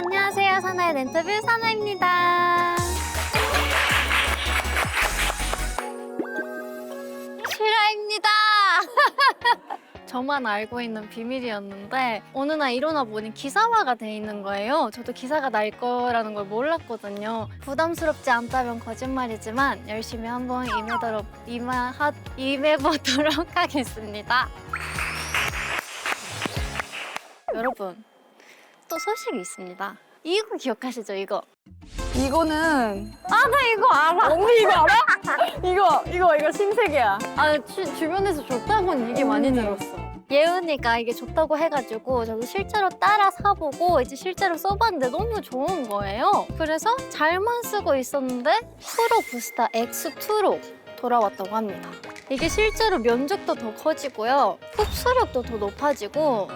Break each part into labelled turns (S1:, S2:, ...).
S1: 안녕하세요. 사나의 렌터뷰 사나입니다. 실화입니다. 저만 알고 있는 비밀이었는데 어느 날 일어나 보니 기사화가 돼 있는 거예요. 저도 기사가 날 거라는 걸 몰랐거든요. 부담스럽지 않다면 거짓말이지만 열심히 한번 임해보도록 하겠습니다. 여러분, 또 소식이 있습니다. 이거 기억하시죠, 이거?
S2: 이거는
S1: 아, 나 이거 알아!
S2: 언니 이거 알아? 이거 신세계야.
S1: 아, 주변에서 좋다고는 얘기 많이 들었어. 예은이가 이게 좋다고 해가지고 저도 실제로 따라 사보고 이제 실제로 써봤는데 너무 좋은 거예요. 그래서 잘만 쓰고 있었는데 프로 부스타 X2로 돌아왔다고 합니다. 이게 실제로 면적도 더 커지고요. 흡수력도 더 높아지고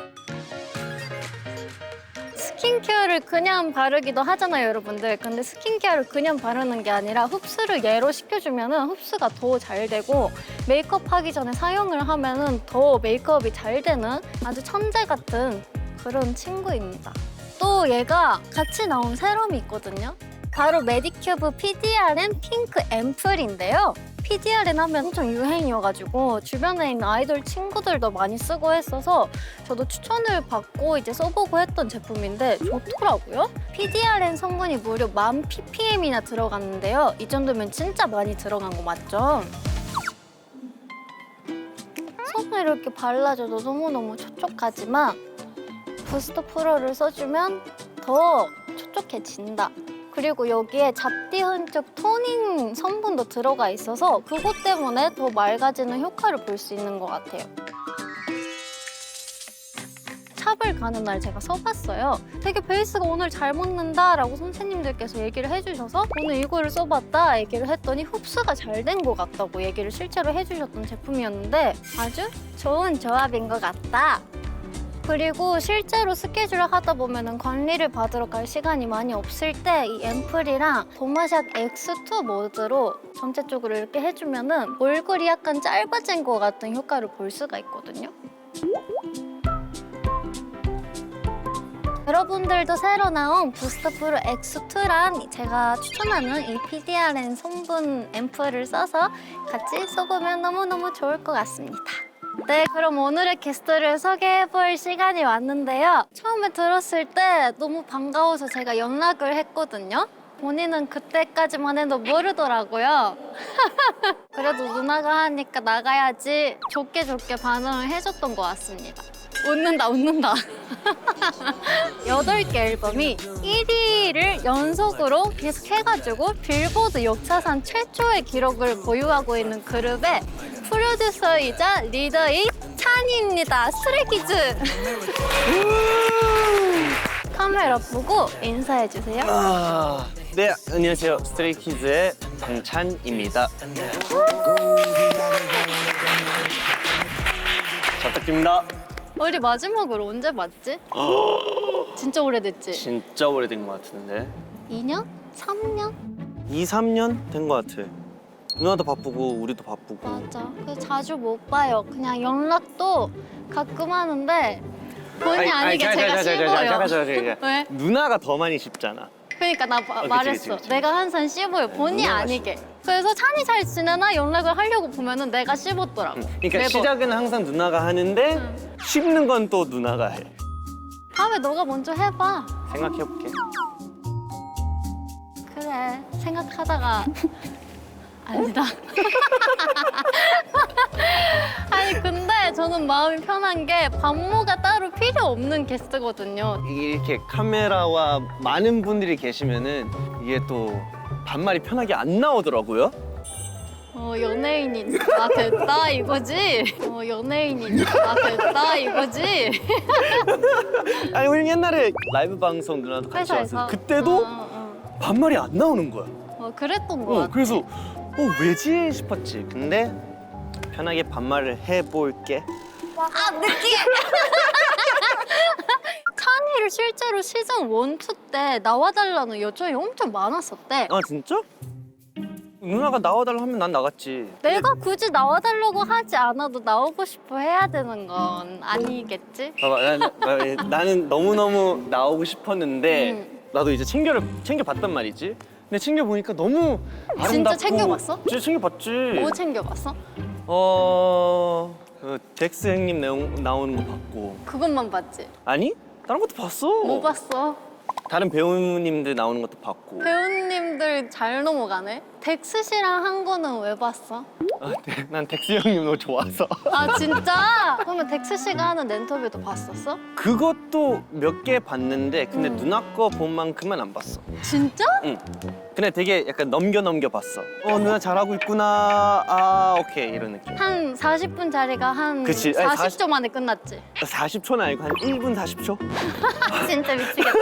S1: 스킨케어를 그냥 바르기도 하잖아요, 여러분들. 근데 스킨케어를 그냥 바르는 게 아니라 흡수를 얘로 시켜주면 흡수가 더 잘 되고 메이크업 하기 전에 사용을 하면 더 메이크업이 잘 되는 아주 천재 같은 그런 친구입니다. 또 얘가 같이 나온 세럼이 있거든요. 바로 메디큐브 PDRN 핑크 앰플인데요. PDRN 하면 엄청 유행이어가지고 주변에 있는 아이돌 친구들도 많이 쓰고 했어서 저도 추천을 받고 이제 써보고 했던 제품인데 좋더라고요. PDRN 성분이 무려 10,000 ppm이나 들어갔는데요. 이 정도면 진짜 많이 들어간 거 맞죠? 손을 이렇게 발라줘도 너무너무 촉촉하지만 부스터 프로를 써주면 더 촉촉해진다. 그리고 여기에 잡티 흔적 토닝 성분도 들어가 있어서 그것 때문에 더 맑아지는 효과를 볼 수 있는 것 같아요. 샵을 가는 날 제가 써봤어요. 되게 베이스가 오늘 잘 묻는다라고 선생님들께서 얘기를 해주셔서 오늘 이거를 써봤다 얘기를 했더니 흡수가 잘 된 것 같다고 얘기를 실제로 해주셨던 제품이었는데 아주 좋은 조합인 것 같다. 그리고 실제로 스케줄을 하다 보면 관리를 받으러 갈 시간이 많이 없을 때 이 앰플이랑 도마샷 X2 모드로 전체적으로 이렇게 해주면 얼굴이 약간 짧아진 것 같은 효과를 볼 수가 있거든요. 여러분들도 새로 나온 부스터 프로 X2랑 제가 추천하는 이 PDRN 성분 앰플을 써서 같이 써보면 너무너무 좋을 것 같습니다. 네, 그럼 오늘의 게스트를 소개해볼 시간이 왔는데요. 처음에 들었을 때 너무 반가워서 제가 연락을 했거든요. 본인은 그때까지만 해도 모르더라고요. 그래도 누나가 하니까 나가야지 좋게 반응을 해줬던 것 같습니다. 웃는다. 8개 앨범이 1위를 연속으로 계속 해가지고 빌보드 역사상 최초의 기록을 보유하고 있는 그룹의 프로듀서이자 리더인 찬이입니다. 스트레이키즈. 카메라 보고 인사해주세요.
S3: 네, 안녕하세요. 스트레이키즈의 장찬입니다. 잘 부탁드립니다.
S1: 우리 마지막으로 언제 봤지? 진짜 오래됐지?
S3: 진짜 오래된 것 같은데
S1: 2년? 3년?
S3: 2, 3년 된 것 같아. 누나도 바쁘고 우리도 바쁘고.
S1: 맞아. 그래서 자주 못 봐요. 그냥 연락도 가끔 하는데 본의 아니게 제가 씹어요. 왜?
S3: 누나가 더 많이 씹잖아.
S1: 그러니까 나
S3: 그치,
S1: 말했어.
S3: 그치.
S1: 내가 항상 씹어요. 본의
S3: 누나가
S1: 아니게. 그래서 찬이 잘 지내나 연락을 하려고 보면은 내가 씹었더라고.
S3: 그러니까
S1: 매번.
S3: 시작은 항상 누나가 하는데 씹는 건 또 누나가 해.
S1: 다음에 너가 먼저 해봐.
S3: 생각해볼게.
S1: 그래. 생각하다가 아니다. 아니 근데 저는 마음이 편한 게 반모가 따로 필요 없는 게스트거든요.
S3: 이렇게 카메라와 많은 분들이 계시면은 이게 또 반말이 편하게 안 나오더라고요.
S1: 연예인이 다 됐다 이거지? 연예인이 다 됐다 이거지?
S3: 아니 우리 옛날에 라이브 방송 누나도 같이
S1: 회사에서?
S3: 왔어. 그때도 반말이 안 나오는 거야.
S1: 그랬던 거 같아.
S3: 그래서 왜지 싶었지. 근데 편하게 반말을 해볼게.
S1: 아, 느끼해! 찬이를 실제로 시즌 1, 2 때 나와달라는 요청이 엄청 많았었대.
S3: 아 진짜? 누나가 나와달라 하면 난 나갔지.
S1: 내가 굳이 나와달라고 하지 않아도 나오고 싶어 해야 되는 건 아니겠지?
S3: 봐봐, 나는 너무너무 나오고 싶었는데 나도 이제 챙겨봤단 말이지. 근데 챙겨보니까 너무 아름답고.
S1: 진짜 챙겨봤어?
S3: 진짜 챙겨봤지.
S1: 뭐 챙겨봤어?
S3: 그 덱스 형님 나오는 거 봤고.
S1: 그것만 봤지?
S3: 아니? 다른 것도 봤어.
S1: 뭐 봤어?
S3: 다른 배우님들 나오는 것도 봤고.
S1: 배우님들 잘 넘어가네? 덱스 씨랑 한 거는 왜 봤어?
S3: 난 덱스 형님 너무 좋아서.
S1: 아 진짜? 그러면 덱스 씨가 하는 랜터뷰도 봤었어?
S3: 그것도 몇 개 봤는데 근데 누나 거 본 만큼은 안 봤어.
S1: 진짜?
S3: 응. 근데 되게 약간 넘겨 봤어. 누나 잘하고 있구나. 아 오케이 이런 느낌.
S1: 한 40분 자리가 한
S3: 그치. 아니,
S1: 40초 만에 끝났지?
S3: 40초는 아니고 한 1분 40초?
S1: 진짜 미치겠다.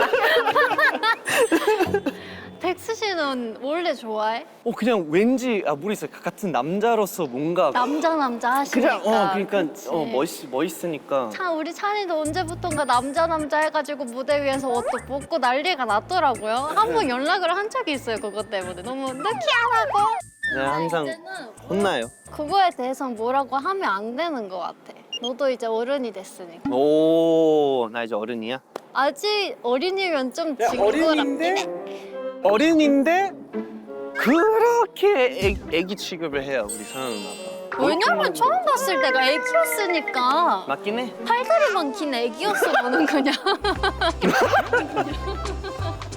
S1: 덱스 씨는 원래 좋아해?
S3: 그냥 왠지 모르겠어. 같은 남자로서 뭔가
S1: 남자 하시니까.
S3: 그냥 그러니까
S1: 그치.
S3: 멋있으니까.
S1: 참 우리 찬이도 언제부턴가 남자 해가지고 무대 위에서 옷도 벗고 난리가 났더라고요. 한 번 연락을 한 적이 있어요 그것 때문에. 너무 느끼하다고.
S3: 네, 항상
S1: 이제는
S3: 혼나요.
S1: 그거에 대해서는 뭐라고 하면 안 되는 것 같아. 너도 이제 어른이 됐으니까.
S3: 오, 나 이제 어른이야?
S1: 아직 어린이면 좀 징그럽긴 해.
S3: 어른인데 그렇게 애기 취급을 해요 우리 서연 누나가.
S1: 왜냐면 처음 봤을 때가 애기였으니까.
S3: 맞긴 해.
S1: 팔다리만 긴 애기였어 너는 그냥.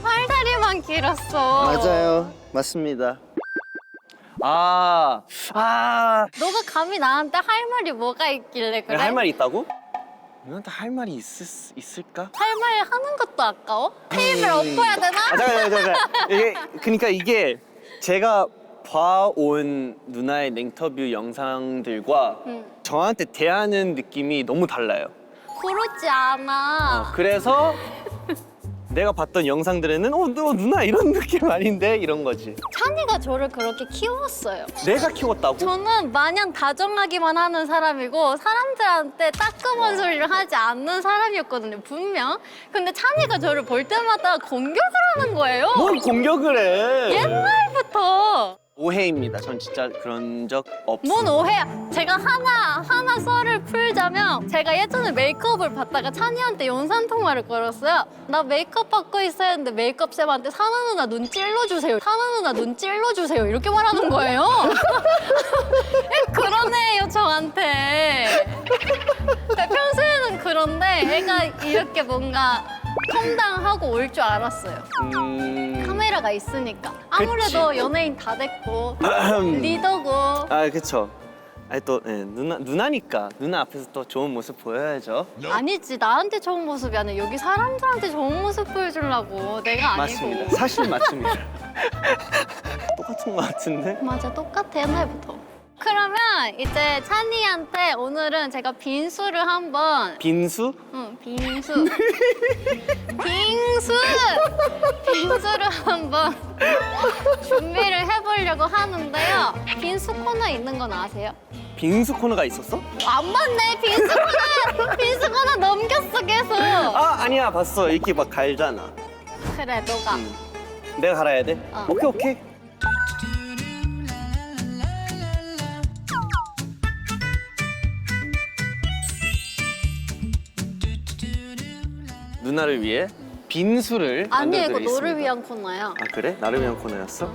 S1: 팔다리만 길었어.
S3: 맞아요. 맞습니다.
S1: 너가 감히 나한테 할 말이 뭐가 있길래 그래?
S3: 할 말이 있다고? 누나한테 할 말이 있을까?
S1: 할 말 하는 것도 아까워? 테이블 엎어야 되나?
S3: 잠깐. 그러니까 이게 제가 봐온 누나의 랭터뷰 영상들과 저한테 대하는 느낌이 너무 달라요.
S1: 그렇지 않아.
S3: 그래서 내가 봤던 영상들에는 너 누나 이런 느낌 아닌데? 이런 거지.
S1: 찬이가 저를 그렇게 키웠어요.
S3: 내가 키웠다고?
S1: 저는 마냥 다정하기만 하는 사람이고 사람들한테 따끔한 소리를 하지 않는 사람이었거든요, 분명. 근데 찬이가 저를 볼 때마다 공격을 하는 거예요.
S3: 뭘 공격을 해?
S1: 옛날부터.
S3: 오해입니다. 전 진짜 그런 적 없어요.
S1: 뭔 오해야. 제가 하나 썰을 풀자면 제가 예전에 메이크업을 받다가 찬이한테 영상 통화를 걸었어요. 나 메이크업 받고 있어야 했는데 메이크업 쌤한테 사나 누나 눈 찔러주세요. 사나 누나 눈 찔러주세요. 이렇게 말하는 거예요. 그러네요, 저한테. 평소에는 그런데 애가 이렇게 뭔가 컴당하고 올 줄 알았어요. 카메라가 있으니까. 아무래도
S3: 그치.
S1: 연예인 다 됐고 리더고.
S3: 그쵸. 또 누나니까 누나 앞에서 또 좋은 모습 보여야죠.
S1: 아니지, 나한테 좋은 모습이 아니라 여기 사람들한테 좋은 모습 보여주려고. 내가 아니고.
S3: 맞습니다. 사실 맞습니다. 똑같은 것 같은데?
S1: 맞아, 똑같아 옛날부터. 그러면 이제 찬이한테 오늘은 제가 빙수를 한번.
S3: 빈수?
S1: 응, 빙수. 빙수를 한번 준비를 해보려고 하는데요. 빙수 코너 있는 건 아세요?
S3: 빙수 코너가 있었어?
S1: 안 봤네, 빙수 코너 넘겼어 계속.
S3: 아니야 봤어. 이렇게 막 갈잖아.
S1: 그래, 너가.
S3: 내가 갈아야 돼? 오케이. 누나를 위해 빙수를
S1: 아니야, 이거
S3: 만들어드리겠습니다.
S1: 너를 위한 코너야.
S3: 그래? 나를 위한 코너였어?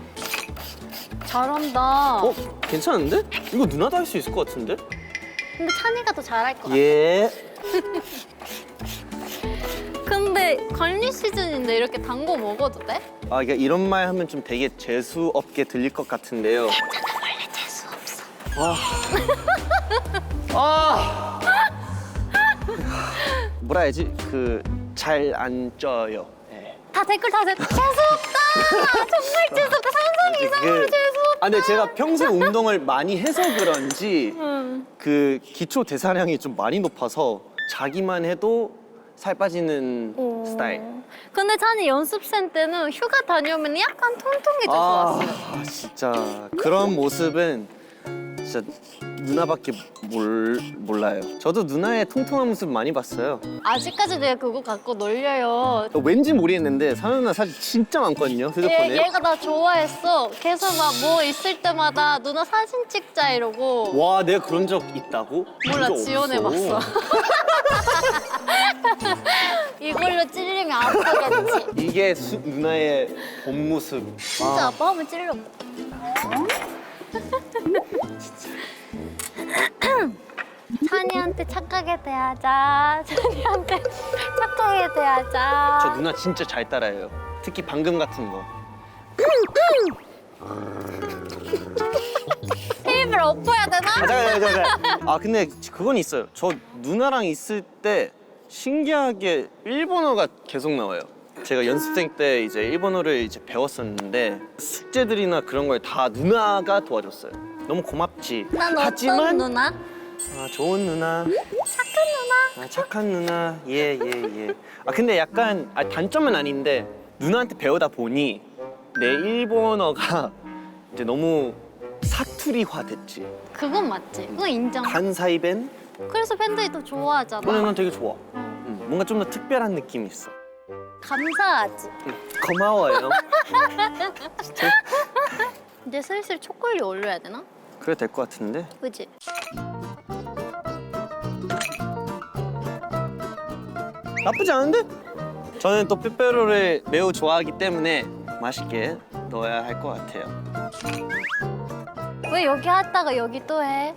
S1: 잘한다.
S3: 괜찮은데? 이거 누나도 할 수 있을 것 같은데?
S1: 근데 찬이가 더 잘할 것 같아.
S3: 예.
S1: 근데 관리 시즌인데 이렇게 단 거 먹어도 돼?
S3: 그러니까 이런 말 하면 좀 되게 재수 없게 들릴 것 같은데요.
S1: 괜찮아, 원래 재수 없어.
S3: 뭐라 해야지? 잘 안 쪄요.
S1: 다 댓글 다 재수 없다. 정말 재수 없다. 상상 이상으로 재수 없다.
S3: 근데 제가 평소에 운동을 많이 해서 그런지 기초 대사량이 좀 많이 높아서 자기만 해도 살 빠지는 스타일.
S1: 근데 찬이 연습생 때는 휴가 다녀오면 약간 통통해져서 왔어요.
S3: 진짜 그런 모습은 진짜 누나밖에 몰라요. 저도 누나의 통통한 모습 많이 봤어요.
S1: 아직까지 내가 그거 갖고 놀려요.
S3: 왠지 모르겠는데 사연 누나 사진 진짜 많거든요, 휴대폰에.
S1: 얘가 나 좋아했어. 계속 막 뭐 있을 때마다 누나 사진 찍자 이러고.
S3: 와, 내가 그런 적 있다고?
S1: 몰라,
S3: 그런 적
S1: 지원해봤어.
S3: 없어.
S1: 이걸로 찔리면 아프겠지.
S3: 이게 누나의 본 모습.
S1: 진짜 아빠 하면 찔러. 찬이한테 착하게 대하자. 찬이한테 착하게 대하자.
S3: 저 누나 진짜 잘 따라해요. 특히 방금 같은 거.
S1: 테이블 엎어야 되나?
S3: 잠깐. 아, 근데 그건 있어요. 저 누나랑 있을 때 신기하게 일본어가 계속 나와요. 제가 연습생 때 이제 일본어를 이제 배웠었는데 숙제들이나 그런 걸 다 누나가 도와줬어요. 너무 고맙지.
S1: 난 어떤
S3: 하지만
S1: 누나?
S3: 아, 좋은 누나.
S1: 착한 누나?
S3: 아, 착한 누나. 예. 아, 근데 약간 단점은 아닌데 누나한테 배우다 보니 내 일본어가 이제 너무 사투리화 됐지.
S1: 그건 맞지. 그건 인정.
S3: 간사이벤?
S1: 그래서 팬들이 더 좋아하잖아.
S3: 그래, 난 되게 좋아. 뭔가 좀 더 특별한 느낌이 있어.
S1: 감사하지.
S3: 고마워요.
S1: 이제 슬슬 초콜릿 올려야 되나?
S3: 그래 될 것 같은데.
S1: 그지?
S3: 나쁘지 않은데? 저는 또 빼빼로를 매우 좋아하기 때문에 맛있게 넣어야 할 것 같아요.
S1: 왜 여기 했다가 여기 또 해?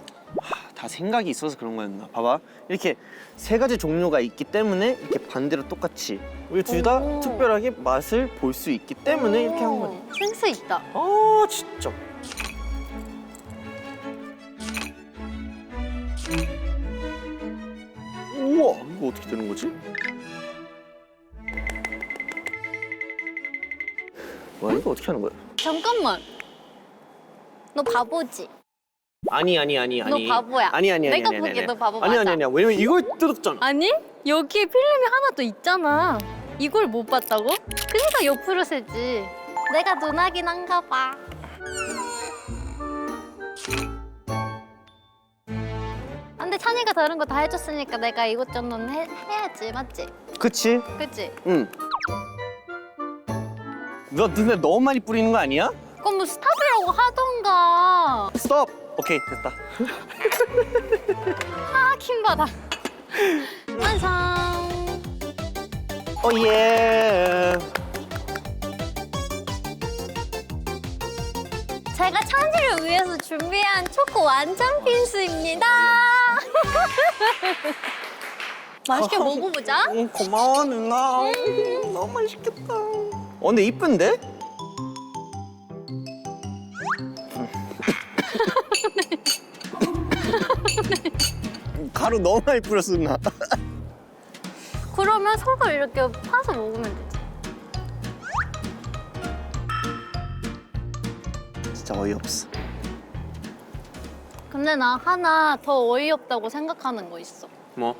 S3: 다 생각이 있어서 그런 거였나? 봐봐. 이렇게 세 가지 종류가 있기 때문에 이렇게 반대로 똑같이 우리 둘 다
S1: 오.
S3: 특별하게 맛을 볼 수 있기 때문에 이렇게 한 거야.
S1: 센스 있다.
S3: 아, 진짜. 우와, 이거 어떻게 되는 거지? 와, 이거 어떻게 하는 거야?
S1: 잠깐만. 너 바보지?
S3: 아니.
S1: 너 바보야.
S3: 아니.
S1: 내가 보기에 너 바보
S3: 아니.
S1: 맞아.
S3: 왜냐면 이걸 뜯었잖아.
S1: 아니? 여기에 필름이 하나 더 있잖아. 이걸 못 봤다고? 그러니까 옆으로 세지. 내가 누나긴 한가 봐. 근데 찬이가 다른 거 다 해줬으니까 내가 이것저것 해야지, 맞지?
S3: 그치?
S1: 그치?
S3: 응. 너 눈에 너무 많이 뿌리는 거 아니야?
S1: 그럼 뭐 스탑이라고 하던가.
S3: 스톱! 오케이, 됐다.
S1: 아, 킹받아. 완성.
S3: 오, 예.
S1: 제가 찬이를 위해서 준비한 초코 완전 핀스입니다. 맛있게 먹어보자.
S3: 고마워, 누나. 너무 맛있겠다. 근데 이쁜데? 가루 너무 많이 뿌렸어, 누나.
S1: 그러면 속을 이렇게 파서 먹으면 되지.
S3: 진짜 어이없어.
S1: 근데 나 하나 더 어이없다고 생각하는 거 있어.
S3: 뭐?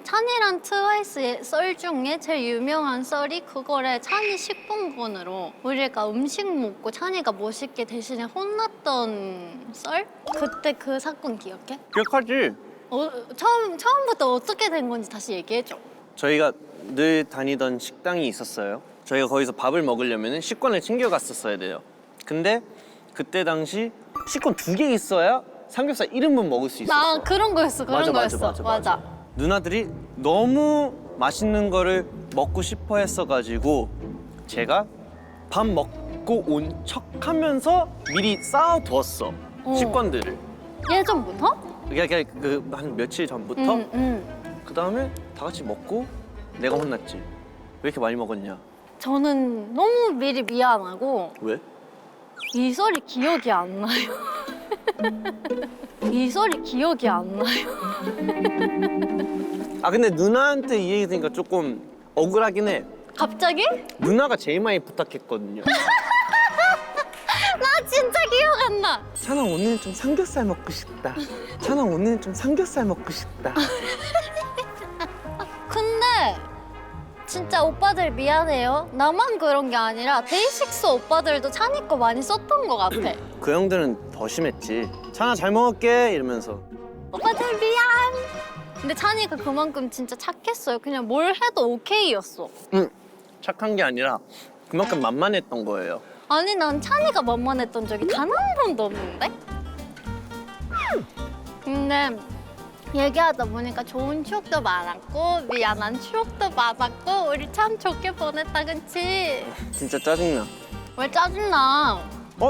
S1: 찬이랑 트와이스의 썰 중에 제일 유명한 썰이 그거래. 찬이 식품본으로 우리가 음식 먹고 찬이가 멋있게 대신에 혼났던 썰? 그때 그 사건 기억해?
S3: 기억하지?
S1: 처음부터 어떻게 된 건지 다시 얘기해줘.
S3: 저희가 늘 다니던 식당이 있었어요. 저희가 거기서 밥을 먹으려면 식권을 챙겨갔었어야 돼요. 근데 그때 당시 식권 2개 있어야 삼겹살 1인분 먹을 수 있었어.
S1: 나 그런 거였어. 맞아.
S3: 누나들이 너무 맛있는 거를 먹고 싶어 했어가지고 제가 밥 먹고 온 척하면서 미리 쌓아두었어. 식권들을.
S1: 예전부터?
S3: 그게 한 며칠 전부터.
S1: 응.
S3: 그 다음에 다 같이 먹고 내가 혼났지. 왜 이렇게 많이 먹었냐?
S1: 저는 너무 미리 미안하고
S3: 왜?
S1: 이 썰이 기억이 안 나요. 이 썰이 기억이 안 나요.
S3: 아, 근데 누나한테 이 얘기 들으니까 조금 억울하긴 해.
S1: 갑자기?
S3: 누나가 제일 많이 부탁했거든요.
S1: 나 진짜 기억 안 나.
S3: 찬아, 오늘은 좀 삼겹살 먹고 싶다. 찬아, 오늘은 좀 삼겹살 먹고 싶다.
S1: 근데 진짜 오빠들 미안해요. 나만 그런 게 아니라 데이식스 오빠들도 찬이 거 많이 썼던 것 같아.
S3: 그 형들은 더 심했지. 찬아 잘 먹을게 이러면서.
S1: 오빠들 미안. 근데 찬이가 그만큼 진짜 착했어요. 그냥 뭘 해도 오케이였어.
S3: 착한 게 아니라 그만큼 만만했던 거예요.
S1: 아니 난 찬이가 만만했던 적이 단 한 번도 없는데? 근데 얘기하다 보니까 좋은 추억도 많았고 미안한 추억도 많았고 우리 참 좋게 보냈다 그치?
S3: 진짜 짜증나.
S1: 왜 짜증나?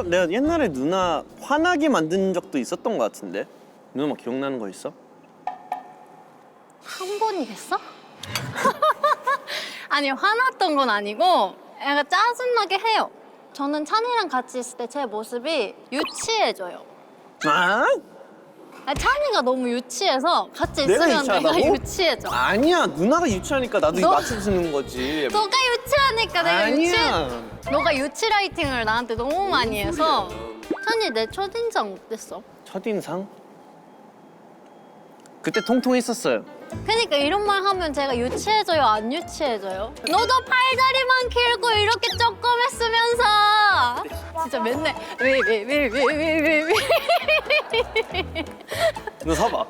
S3: 내가 옛날에 누나 화나게 만든 적도 있었던 것 같은데? 누나 막 기억나는 거 있어?
S1: 한 번이겠어? 아니 화났던 건 아니고 애가 짜증나게 해요. 저는 찬이랑 같이 있을 때 제 모습이 유치해져요.
S3: 아?
S1: 아니, 찬이가 너무 유치해서 같이
S3: 내가
S1: 있으면
S3: 유치하다고?
S1: 내가 유치해져.
S3: 아니야 누나가 유치하니까 나도
S1: 너-
S3: 맞춰주는 거지.
S1: 너가 유치하니까 내가
S3: 아니야.
S1: 너가 유치 라이팅을 나한테 너무 많이 해서 찬이 내 첫인상 어땠어?
S3: 첫인상? 그때 통통했었어요.
S1: 그러니까 이런 말 하면 제가 유치해져요 안 유치해져요? 너도 팔다리만 길고 이렇게 조그맸으면서 진짜 맨날 왜
S3: 너 서봐.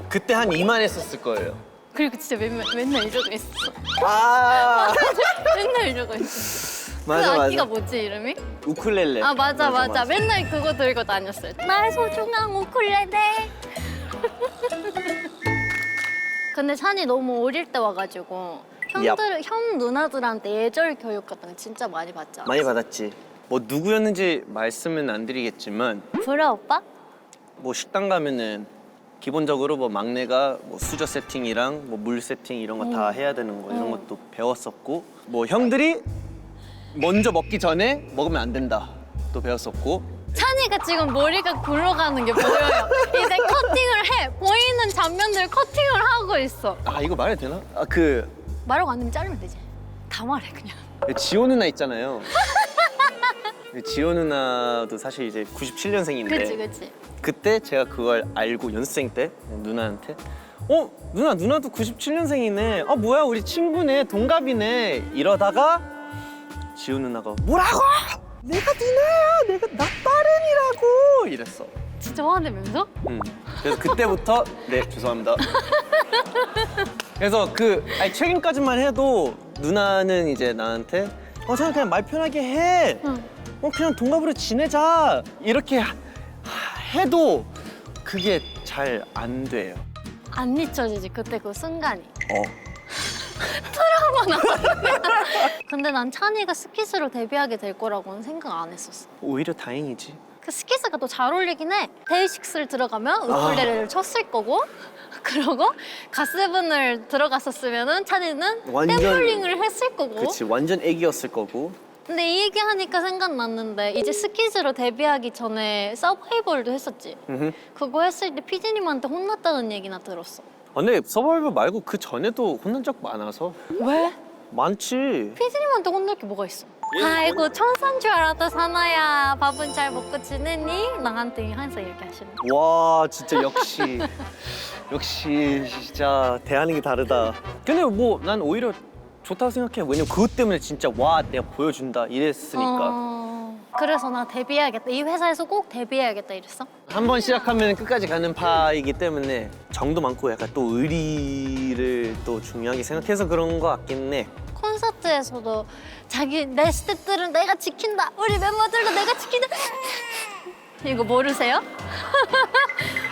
S3: 그때 한 이만했었을 거예요.
S1: 그리고 진짜 맨날 이러고 있었어.
S3: 아
S1: 맨날 이러고 있었어.
S3: 맞아
S1: 그 악기가
S3: 맞아.
S1: 뭐지 이름이?
S3: 우쿨렐레.
S1: 아 맞아. 맨날 그거 들고 다녔어요. 나의 소중한 우쿨렐레. 근데 찬이 너무 어릴 때 와가지고 형 누나들한테 예절 교육 같은 거 진짜 많이 받지 않았어?
S3: 많이 받았지. 뭐 누구였는지 말씀은 안 드리겠지만
S1: 불어 오빠?
S3: 뭐 식당 가면은 기본적으로 뭐 막내가 뭐 수저 세팅이랑 뭐 물 세팅 이런 거 다 해야 되는 거 이런 것도 배웠었고 뭐 형들이 먼저 먹기 전에 먹으면 안 된다 또 배웠었고.
S1: 찬이가 지금 머리가 굴러가는 게 보여요. 이제 커팅을 해. 보이는 장면들 커팅을 하고 있어.
S3: 아 이거 말해도 되나?
S1: 말하고 안 되면 자르면 되지. 다 말해 그냥.
S3: 지호 누나 있잖아요. 지호 누나도 사실 이제 97년생인데
S1: 그치.
S3: 그때 제가 그걸 알고 연습생 때 누나한테 누나도 97년생이네. 뭐야 우리 친구네 동갑이네 이러다가 지호 누나가 뭐라고? 내가 누나야 내가 나 딸은이라고 이랬어.
S1: 진짜 화내면서?
S3: 응. 그래서 그때부터 네 죄송합니다. 그래서 최근까지만 해도 누나는 이제 나한테 저는 그냥 말 편하게 해.
S1: 응.
S3: 그냥 동갑으로 지내자 이렇게 해도 그게 잘 안 돼요.
S1: 안 잊혀지지 그때 그 순간이. 근데 난 찬이가 스키스로 데뷔하게 될 거라고는 생각 안 했었어.
S3: 오히려 다행이지.
S1: 그 스키스가 또 잘 어울리긴 해. 데이식스를 들어가면 우쿨렐레를 쳤을 거고 그러고 갓세븐을 들어갔었으면은 찬이는
S3: 완전-
S1: 댐블링을 했을 거고.
S3: 그치 완전 애기였을 거고.
S1: 근데 이 얘기하니까 생각났는데 이제 스키즈로 데뷔하기 전에 서바이벌도 했었지. 그거 했을 때 피디님한테 혼났다는 얘기나 들었어.
S3: 근데 서바이벌 말고 그 전에도 혼난 적 많아서.
S1: 왜?
S3: 많지.
S1: 피디님한테 혼날 게 뭐가 있어? 아이고 천사인 줄 알았다 사나야. 밥은 잘 먹고 지내니? 나한테 항상 이렇게 하시는 거.
S3: 와 진짜 역시 진짜 대하는 게 다르다. 근데 뭐 난 오히려 좋다고 생각해. 왜냐면 그것 때문에 진짜 와 내가 보여준다 이랬으니까.
S1: 그래서 나 데뷔해야겠다. 이 회사에서 꼭 데뷔해야겠다 이랬어?
S3: 한 번 시작하면 끝까지 가는 파이기 때문에 정도 많고 약간 또 의리를 또 중요하게 생각해서 그런 거 같긴 해.
S1: 콘서트에서도 자기 내 스태프들은 내가 지킨다. 우리 멤버들도 내가 지킨다. 이거 모르세요?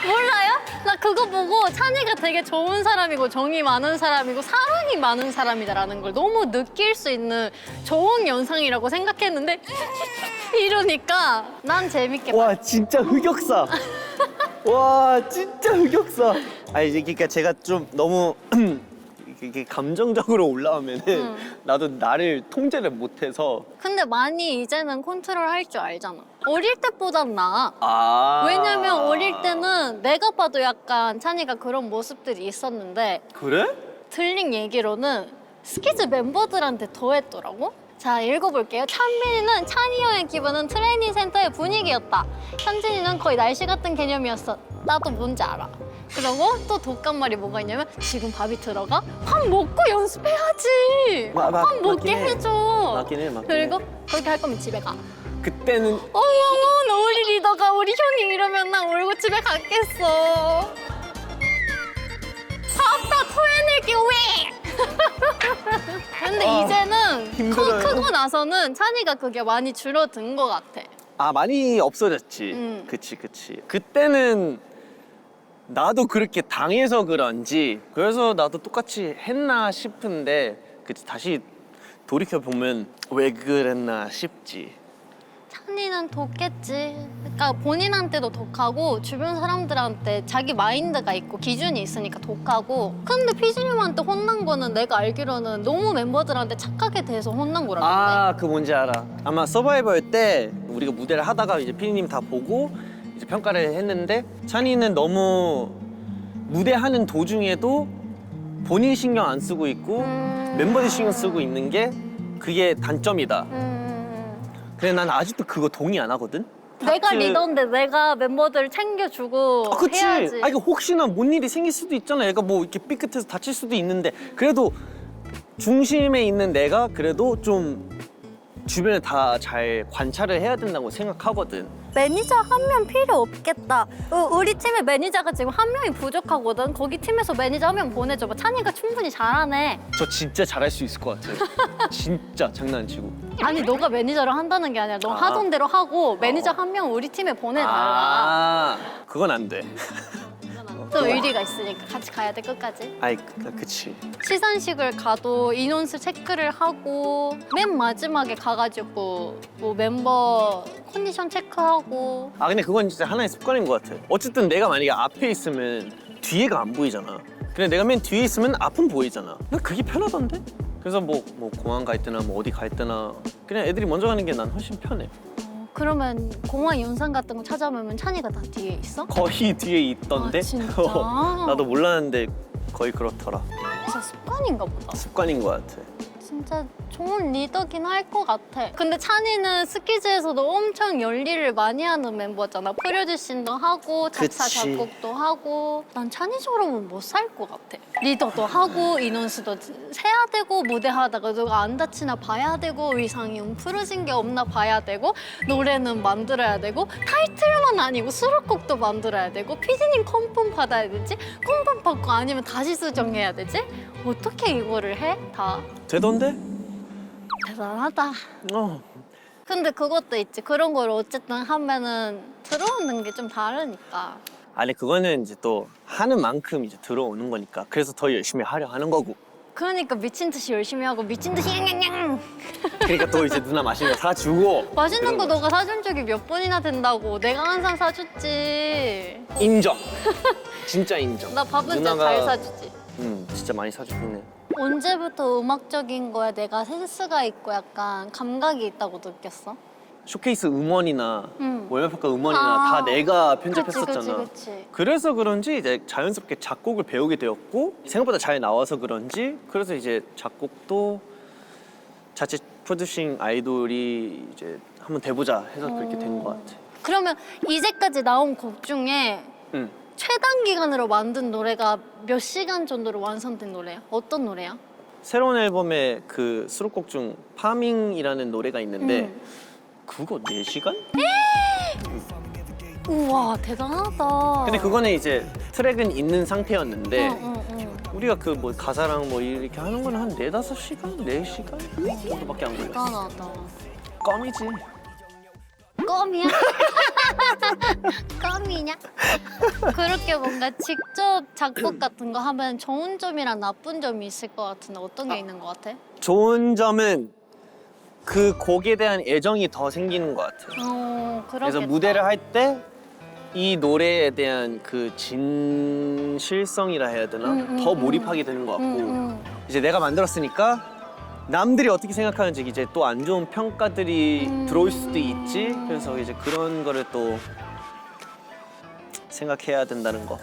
S1: 몰라요? 나 그거 보고 찬이가 되게 좋은 사람이고 정이 많은 사람이고 사랑이 많은 사람이다라는 걸 너무 느낄 수 있는 좋은 영상이라고 생각했는데 이러니까 난 재밌게
S3: 와 진짜 흑역사. 와 진짜 흑역사. 이제 그러니까 제가 좀 너무 이게 감정적으로 올라오면은 나도 나를 통제를 못해서.
S1: 근데 많이 이제는 컨트롤 할 줄 알잖아. 어릴 때보단 나아. 왜냐면 어릴 때는 내가 봐도 약간 찬이가 그런 모습들이 있었는데
S3: 그래?
S1: 들린 얘기로는 스키즈 멤버들한테 더 했더라고? 자, 읽어볼게요. 찬빈이는 찬이 형의 기분은 트레이닝 센터의 분위기였다. 현진이는 거의 날씨 같은 개념이었어. 나도 뭔지 알아. 그러고 또 독감말이 뭐가 있냐면 지금 밥이 들어가? 밥 먹고 연습해야지.
S3: 마- 마-
S1: 밥 먹게
S3: 맞긴 해.
S1: 해줘.
S3: 맞긴 해.
S1: 그리고 그렇게 할 거면 집에 가.
S3: 그때는
S1: 어머, 우리 리더가 우리 형이 이러면 나 울고 집에 갔겠어. 밥 다 토해낼게 왜? 근데 이제는
S3: 힘들어요.
S1: 크고 나서는 찬이가 그게 많이 줄어든 것 같아.
S3: 아 많이 없어졌지. 그치. 그때는 나도 그렇게 당해서 그런지 그래서 나도 똑같이 했나 싶은데 다시 돌이켜 보면 왜 그랬나 싶지.
S1: 찬이는 독했지. 그러니까 본인한테도 독하고 주변 사람들한테 자기 마인드가 있고 기준이 있으니까 독하고. 근데 피디님한테 혼난 거는 내가 알기로는 너무 멤버들한테 착하게 대해서 혼난 거라던데.
S3: 아, 그 뭔지 알아. 아마 서바이벌 때 우리가 무대를 하다가 이제 피디님 다 보고 이제 평가를 했는데 찬이는 너무 무대하는 도중에도 본인 신경 안 쓰고 있고 멤버들 신경 쓰고 있는 게 그게 단점이다. 근데 난 아직도 그거 동의 안 하거든.
S1: 내가
S3: 파트-
S1: 리더인데 내가 멤버들을 챙겨주고
S3: 아, 그치.
S1: 해야지.
S3: 아, 이거 혹시나 뭔 일이 생길 수도 있잖아. 얘가 뭐 이렇게 삐끗해서 다칠 수도 있는데 그래도 중심에 있는 내가 그래도 좀 주변을 다 잘 관찰을 해야 된다고 생각하거든.
S1: 매니저 한 명 필요 없겠다. 우리 팀에 매니저가 지금 한 명이 부족하거든. 거기 팀에서 매니저 한 명 보내줘봐. 찬이가 충분히 잘하네.
S3: 저 진짜 잘할 수 있을 것 같아. 진짜 장난 안 치고.
S1: 아니 너가 매니저를 한다는 게 아니라 너
S3: 아.
S1: 하던 대로 하고 매니저 한 명 우리 팀에 보내달라.
S3: 아, 그건 안 돼.
S1: 또 의리가 있으니까 같이 가야 돼 끝까지.
S3: 아이, 그치.
S1: 시상식을 가도 인원수 체크를 하고 맨 마지막에 가가지고 뭐 멤버 컨디션 체크하고.
S3: 아, 근데 그건 진짜 하나의 습관인 것 같아. 어쨌든 내가 만약에 앞에 있으면 뒤에가 안 보이잖아. 근데 내가 맨 뒤에 있으면 앞은 보이잖아. 난 그게 편하던데? 그래서 뭐 공항 갈 때나 뭐 어디 갈 때나 그냥 애들이 먼저 가는 게 난 훨씬 편해.
S1: 그러면 공항 영상 같은 거 찾아보면 찬이가 다 뒤에 있어?
S3: 거의 뒤에 있던데?
S1: 아, 진짜?
S3: 나도 몰랐는데 거의 그렇더라.
S1: 진짜 습관인가 보다.
S3: 습관인 것 같아.
S1: 진짜 좋은 리더긴 할 것 같아. 근데 찬이는 스키즈에서도 엄청 열일을 많이 하는 멤버잖아. 프로듀싱도 하고 작사
S3: 그치.
S1: 작곡도 하고. 난 찬이처럼은 못 살 것 같아. 리더도 하고 인원수도 세야 되고 무대하다가 누가 안 다치나 봐야 되고 의상이 움푸러진 게 없나 봐야 되고 노래는 만들어야 되고 타이틀만 아니고 수록곡도 만들어야 되고 피디님 컨펌 받아야 되지? 컨펌 받고 아니면 다시 수정해야 되지? 어떻게 이거를 해? 다.
S3: 되던데?
S1: 대단하다.
S3: 어.
S1: 근데 그것도 있지. 그런 걸 어쨌든 하면은 들어오는 게 좀 다르니까.
S3: 아니 그거는 이제 또 하는 만큼 이제 들어오는 거니까 그래서 더 열심히 하려 하는 거고.
S1: 그러니까 미친 듯이 열심히 하고 미친 듯이 냥냥냥.
S3: 그러니까 또 이제 누나 맛있는 거 사주고.
S1: 맛있는 거
S3: 그런
S1: 너가 사준 적이 몇 번이나 된다고. 내가 항상 사줬지.
S3: 거지. 인정. 진짜 인정.
S1: 나 밥은 진짜
S3: 누나가-
S1: 잘 사주지.
S3: 진짜 많이 사주긴 해.
S1: 언제부터 음악적인 거에 내가 센스가 있고 약간 감각이 있다고 느꼈어?
S3: 쇼케이스 음원이나
S1: 응.
S3: 월말평가 음원이나
S1: 아.
S3: 다 내가
S1: 그치,
S3: 편집했었잖아.
S1: 그치.
S3: 그래서 그런지 이제 자연스럽게 작곡을 배우게 되었고 생각보다 잘 나와서 그런지 그래서 이제 작곡도 자체 프로듀싱 아이돌이 이제 한번 돼보자 해서 그렇게 된 것 같아.
S1: 그러면 이제까지 나온 곡 중에
S3: 응.
S1: 최단 기간으로 만든 노래가 몇 시간 정도로 완성된 노래야? 어떤 노래야?
S3: 새로운 앨범에 그 수록곡 중 파밍이라는 노래가 있는데 그거 4시간?
S1: 우와 대단하다.
S3: 근데 그거는 이제 트랙은 있는 상태였는데
S1: 응.
S3: 우리가 그 뭐 가사랑 뭐 이렇게 하는 거는 한 4-5시간? 4시간? 정도밖에 안 걸렸어.
S1: 대단하다.
S3: 껌이지.
S1: 껌이야? 껌이냐? 그렇게 뭔가 직접 작곡 같은 거 하면 좋은 점이랑 나쁜 점이 있을 것 같은데 어떤 게 있는 것 같아?
S3: 좋은 점은 그 곡에 대한 애정이 더 생기는 것 같아요.
S1: 그러겠다.
S3: 그래서 무대를 할 때 이 노래에 대한 그 진실성이라 해야 되나? 더 몰입하게 되는 것 같고 이제 내가 만들었으니까 남들이 어떻게 생각하는지 이제 또 안 좋은 평가들이 들어올 수도 있지. 그래서 이제 그런 거를 또 생각해야 된다는 거.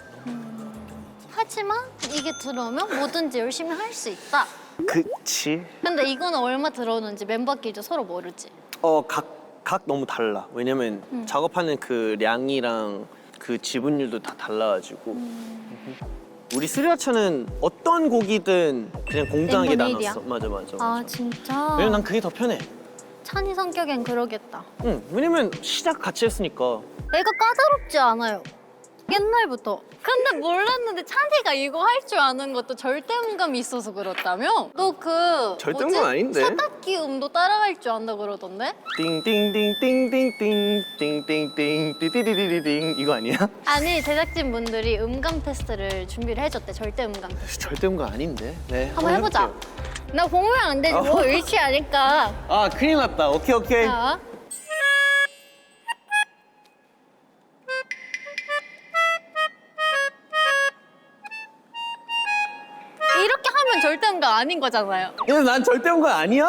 S1: 하지만 이게 들어오면 뭐든지 열심히 할 수 있다.
S3: 그치.
S1: 근데 이거는 얼마 들어오는지 멤버끼리 서로 모르지.
S3: 각 너무 달라. 왜냐면 작업하는 그 량이랑 그 지분율도 다 달라가지고 우리 스리라차는 어떤 고기든 그냥 공정하게
S1: N분의 일이야?
S3: 나눴어. 맞아 맞아.
S1: 아
S3: 맞아.
S1: 진짜?
S3: 왜냐면 난 그게 더 편해.
S1: 찬이 성격엔 그러겠다.
S3: 응, 왜냐면 시작 같이 했으니까.
S1: 애가 까다롭지 않아요. 옛날부터. 근데 몰랐는데 찬이가 이거 할 줄 아는 것도 절대음감이 있어서 그렇다며? 너 그
S3: 절대음감 아닌데?
S1: 세탁기 음도 따라갈 줄 안다 그러던데?
S3: 띵띵띵띵띵띵띵띵띵 띠디디디딩 이거 아니야?
S1: 아니 제작진 분들이 음감 테스트를 준비를 해줬대. 절대음감 테스트.
S3: 절대음감 아닌데. 네.
S1: 한번 해보자.
S3: 해볼게요.
S1: 나 보면 안 되지. 뭐 일치 아니까.
S3: 아 큰일 났다. 오케이 오케이.
S1: 자. 이렇게 하면 절대음감 아닌 거잖아요.
S3: 근데 난 절대음감 아니야.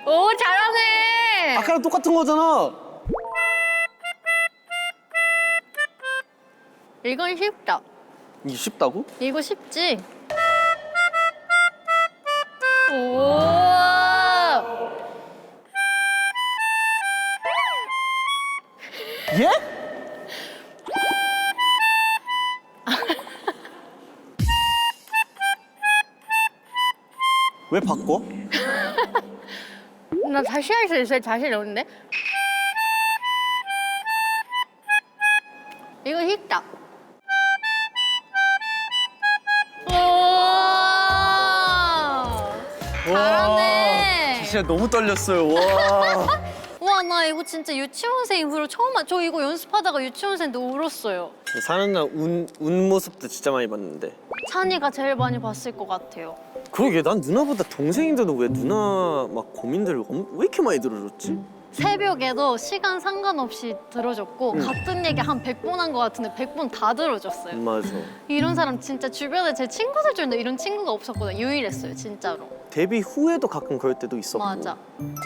S1: 오 잘하네.
S3: 아까랑 똑같은 거잖아.
S1: 이건 쉽다.
S3: 이게 쉽다고?
S1: 이거 쉽지? 오.
S3: 예? 왜 바꿔?
S1: 나 다시 할 수 있어요. 자신 없는데? 이거 쉽다. 오. 잘하네.
S3: 진짜 너무 떨렸어요. 와.
S1: 와, 나 이거 진짜 유치원생 이후로 처음 저 이거 연습하다가 유치원생 때 울었어요.
S3: 사는 날 운 모습도 진짜 많이 봤는데.
S1: 찬이가 제일 많이 봤을 것 같아요.
S3: 그러게 난 누나보다 동생인데도 왜 누나 막 고민들을 왜 이렇게 많이 들어줬지?
S1: 새벽에도 시간 상관없이 들어줬고 같은 얘기 한 100번 한 것 같은데 100번 다 들어줬어요.
S3: 맞아.
S1: 이런 사람 진짜 주변에 제 친구들 중에 이런 친구가 없었거든요. 유일했어요, 진짜로.
S3: 데뷔 후에도 가끔 그럴 때도 있었고.
S1: 맞아.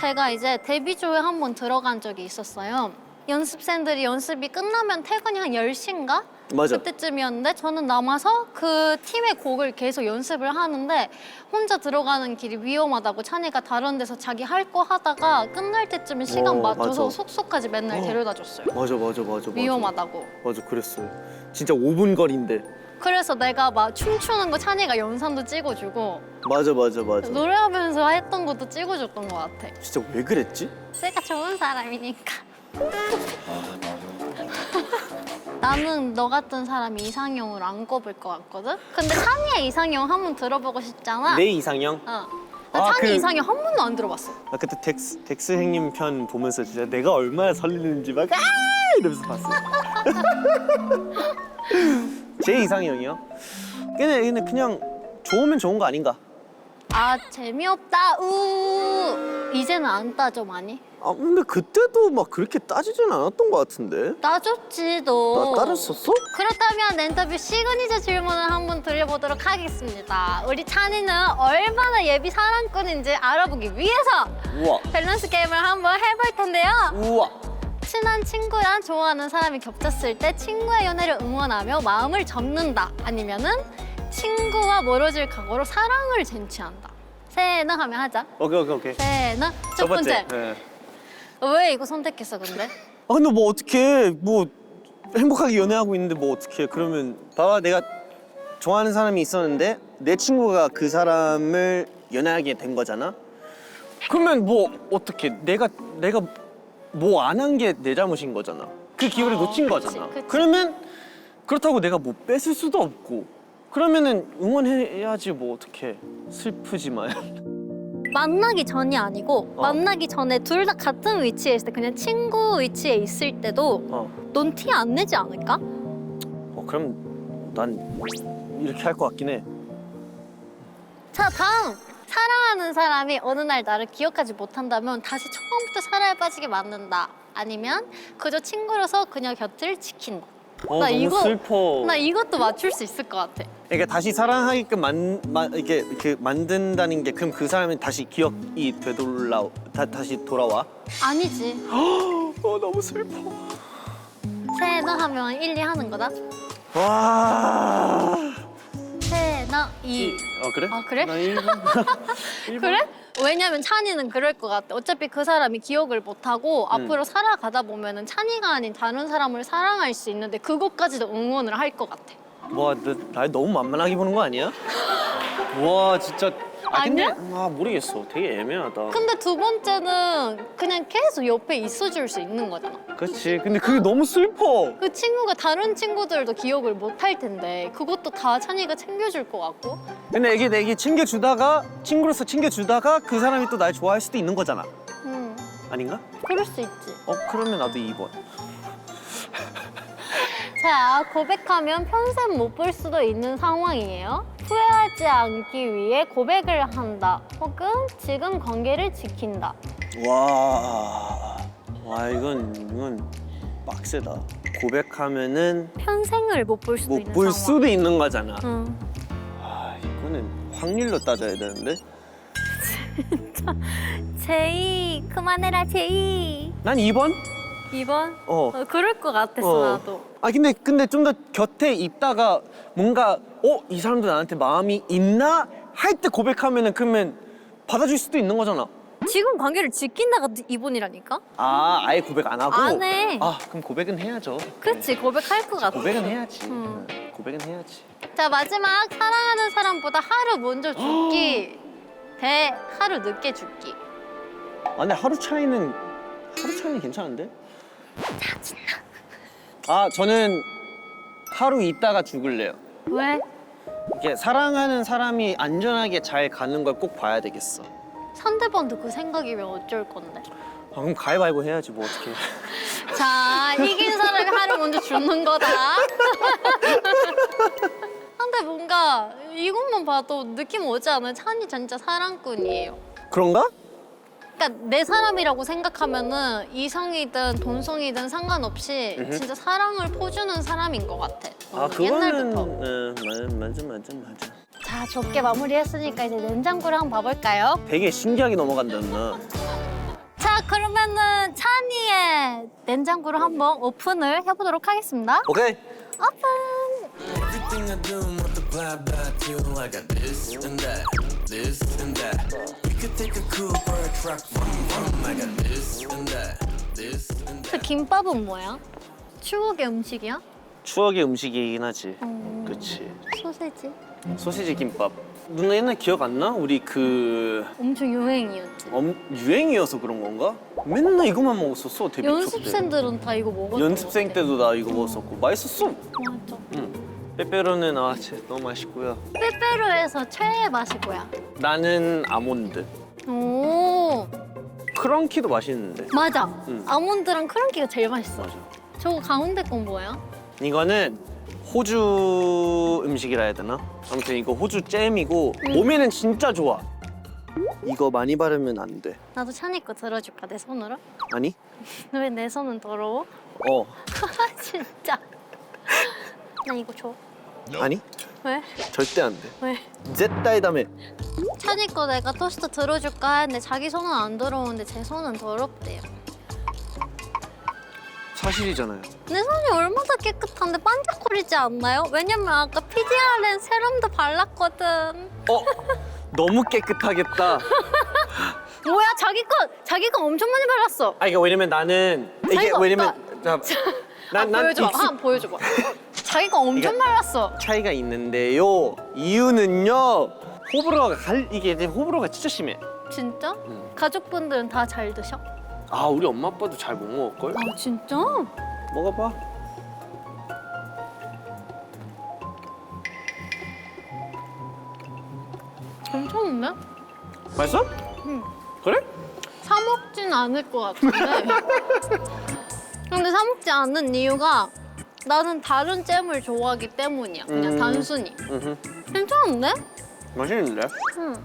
S1: 제가 이제 데뷔조에 한 번 들어간 적이 있었어요. 연습생들이 연습이 끝나면 퇴근이 한 10시인가?
S3: 맞아.
S1: 그때쯤이었는데 저는 남아서 그 팀의 곡을 계속 연습을 하는데 혼자 들어가는 길이 위험하다고 찬이가 다른 데서 자기 할 거 하다가 끝날 때쯤에 시간 맞춰서
S3: 맞아.
S1: 숙소까지 맨날 데려다 줬어요.
S3: 맞아.
S1: 위험하다고.
S3: 맞아 그랬어요. 진짜 5분 거리인데.
S1: 그래서 내가 막 춤추는 거 찬이가 영상도 찍어주고
S3: 맞아.
S1: 노래하면서 했던 것도 찍어줬던 것 같아.
S3: 진짜 왜 그랬지?
S1: 내가 좋은 사람이니까. 나는 너 같은 사람이 이상형으로 안 꼽을 것 같거든? 근데 찬이의 이상형 한번 들어보고 싶잖아.
S3: 내 이상형?
S1: 나 찬이 이상형 한 번도 안 들어봤어.
S3: 아 그때 덱스 형님 편 보면서 진짜 내가 얼마나 설레는지 막 이러면서 봤어. 제 이상형이요? 근데 그냥 좋으면 좋은 거 아닌가?
S1: 아 재미없다 이제는 안 따져 많이?
S3: 아 근데 그때도 막 그렇게 따지진 않았던 것 같은데.
S1: 따졌지 너.
S3: 따졌었어?
S1: 그렇다면 인터뷰 시그니처 질문을 한번 드려보도록 하겠습니다. 우리 찬이는 얼마나 예비 사랑꾼인지 알아보기 위해서
S3: 우와.
S1: 밸런스 게임을 한번 해볼 텐데요.
S3: 우와.
S1: 친한 친구랑 좋아하는 사람이 겹쳤을 때 친구의 연애를 응원하며 마음을 접는다. 아니면은 친구와 멀어질 각오로 사랑을 쟁취한다. 세나 하면 하자.
S3: 오케이.
S1: 세나 첫 번째.
S3: 네.
S1: 왜 이거 선택했어 근데?
S3: 아 근데 뭐 어떡해. 뭐 행복하게 연애하고 있는데 뭐 어떡해. 그러면 봐봐 내가 좋아하는 사람이 있었는데 내 친구가 그 사람을 연애하게 된 거잖아. 그러면 뭐 어떡해. 내가 뭐 안 한 게 내 잘못인 거잖아. 그 기회를 놓친 거잖아.
S1: 그치.
S3: 그러면 그렇다고 내가 뭐 뺏을 수도 없고. 그러면은 응원해야지 뭐 어떡해. 슬프지만.
S1: 만나기 전이 아니고 만나기 전에 둘 다 같은 위치에 있을 때 그냥 친구 위치에 있을 때도 넌 티 안 내지 않을까?
S3: 그럼 난 이렇게 할 것 같긴 해.
S1: 자 다음! 사랑하는 사람이 어느 날 나를 기억하지 못한다면 다시 처음부터 사랑에 빠지게 만든다. 아니면 그저 친구로서 그녀 곁을 지킨다. 나
S3: 너무 슬퍼.
S1: 나 이것도 맞출 수 있을 것 같아.
S3: 그러니까 다시 사랑하게끔 이게 만든다는 게 그럼 그 사람이 다시 기억이 다시 돌아와?
S1: 아니지.
S3: 너무 슬퍼.
S1: 세너 하면 1, 2 하는 거다.
S3: 와.
S1: 세너 나 2.
S3: 그래?
S1: 아, 그래?
S3: 나 1번.
S1: 그래? 왜냐면 찬이는 그럴 것 같아. 어차피 그 사람이 기억을 못하고 앞으로 살아가다 보면은 찬이가 아닌 다른 사람을 사랑할 수 있는데 그것까지도 응원을 할 것 같아.
S3: 와, 날 너무 만만하게 보는 거 아니야? 와, 진짜. 근데
S1: 아니야?
S3: 모르겠어. 되게 애매하다.
S1: 근데 두 번째는 그냥 계속 옆에 있어줄 수 있는 거잖아.
S3: 그렇지. 근데 그게 너무 슬퍼.
S1: 그 친구가 다른 친구들도 기억을 못 할 텐데 그것도 다 찬이가 챙겨줄 것 같고.
S3: 근데 이게 챙겨주다가 친구로서 챙겨주다가 그 사람이 또 날 좋아할 수도 있는 거잖아. 아닌가?
S1: 그럴 수 있지.
S3: 그러면 나도 2번.
S1: 자, 고백하면 평생 못 볼 수도 있는 상황이에요. 후회하지 않기 위해 고백을 한다. 혹은 지금 관계를 지킨다.
S3: 와, 이건 빡세다. 고백하면은
S1: 평생을 못 볼 수도
S3: 못
S1: 있는
S3: 볼
S1: 상황.
S3: 수도 있는 거잖아.
S1: 응.
S3: 이거는 확률로 따져야 되는데.
S1: 제이, 그만해라, 제이.
S3: 난 2번?
S1: 2번? 그럴 것 같았어, 나도.
S3: 근데 좀 더 곁에 있다가 뭔가 이 사람도 나한테 마음이 있나 할 때 고백하면은 그러면 받아줄 수도 있는 거잖아.
S1: 지금 관계를 지킨다가 2번이라니까?
S3: 아예 고백 안 하고?
S1: 안 해.
S3: 그럼 고백은 해야죠.
S1: 그치, 고백할 것 같아.
S3: 고백은 해야지.
S1: 응.
S3: 고백은 해야지.
S1: 자, 마지막. 사랑하는 사람보다 하루 먼저 죽기 대 하루 늦게 죽기.
S3: 근데 하루 차이는 괜찮은데? 저는 하루 있다가 죽을래요.
S1: 왜?
S3: 이게 사랑하는 사람이 안전하게 잘 가는 걸 꼭 봐야 되겠어.
S1: 상대방도 그 생각이면 어쩔 건데.
S3: 그럼 가위바위보 해야지 뭐 어떡해.
S1: 자, 이긴 사람이 하루 먼저 죽는 거다. 근데 뭔가 이것만 봐도 느낌 오지 않아요? 찬이 진짜 사랑꾼이에요.
S3: 그런가?
S1: 그러니까 내 사람이라고 생각하면은 이성이든 돈성이든 상관없이 진짜 사랑을 퍼주는 사람인 것 같아. 옛날부터.
S3: 맞아.
S1: 자, 좋게 마무리했으니까 이제 냉장고를 한번 봐볼까요?
S3: 되게 신기하게 넘어간다 누나.
S1: 자, 그러면은 찬이의 냉장고를 한번 오픈을 해보도록 하겠습니다.
S3: 오케이.
S1: 오픈!
S4: Everything I do, multiply by two. I got this and that, this and that. We could take a coupe or a truck, vroom, vroom. I got this and that, this and that.
S1: 그 김밥은 뭐야? 추억의 음식이야?
S3: 추억의 음식이긴 하지. 그치.
S1: 소세지?
S3: 소시지 김밥. 누나 옛날 기억 안 나? 우리
S1: 엄청 유행이었지.
S3: 유행이어서 그런 건가? 맨날 이것만 먹었었어 데뷔 초 때.
S1: 연습생들은 다 이거 먹었던
S3: 연습생
S1: 것 같아.
S3: 때도 나 이거 먹었었고 맛있었어.
S1: 맞아.
S3: 빼빼로는 진짜 너무 맛있고요.
S1: 빼빼로에서 최애 맛이 뭐야?
S3: 나는 아몬드.
S1: 오,
S3: 크런키도 맛있는데.
S1: 맞아.
S3: 응.
S1: 아몬드랑 크런키가 제일 맛있어.
S3: 맞아.
S1: 저거 가운데 건 뭐야?
S3: 이거는 호주 음식이라 해야 되나? 아무튼 이거 호주 잼이고 몸에는 진짜 좋아. 이거 많이 바르면 안 돼.
S1: 나도 찬이 거 들어줄까, 내 손으로?
S3: 아니?
S1: 왜 내 손은 더러워? 진짜. 나 이거 줘.
S3: 아니?
S1: 왜?
S3: 절대 안 돼.
S1: 왜?
S3: 絶対 ダメ.
S1: 찬이 거 내가 토스트 들어줄까 했는데 자기 손은 안 더러운데 제 손은 더럽대요.
S3: 사실이잖아요.
S1: 내 손이 얼마나 깨끗한데 반짝거리지 않나요? 왜냐면 아까 PDRN 세럼도 발랐거든.
S3: 너무 깨끗하겠다.
S1: 뭐야, 자기 거 엄청 많이 발랐어.
S3: 이게 왜냐면 나는 이게
S1: 자기가
S3: 왜냐면 난
S1: 보여줘봐.
S3: 익숙-
S1: 한번 보여줘봐. 자기 거 엄청
S3: 이게-
S1: 발랐어.
S3: 차이가 있는데요. 이유는요. 이게 이제 호불호가 진짜 심해.
S1: 진짜? 가족분들은 다 잘 드셔?
S3: 우리 엄마 아빠도 잘 못 먹을걸?
S1: 아, 진짜?
S3: 먹어봐.
S1: 괜찮은데?
S3: 맛있어?
S1: 응.
S3: 그래?
S1: 사 먹진 않을 것 같은데. 근데 사 먹지 않는 이유가 나는 다른 잼을 좋아하기 때문이야. 그냥 단순히. 괜찮은데?
S3: 맛있는데?
S1: 응.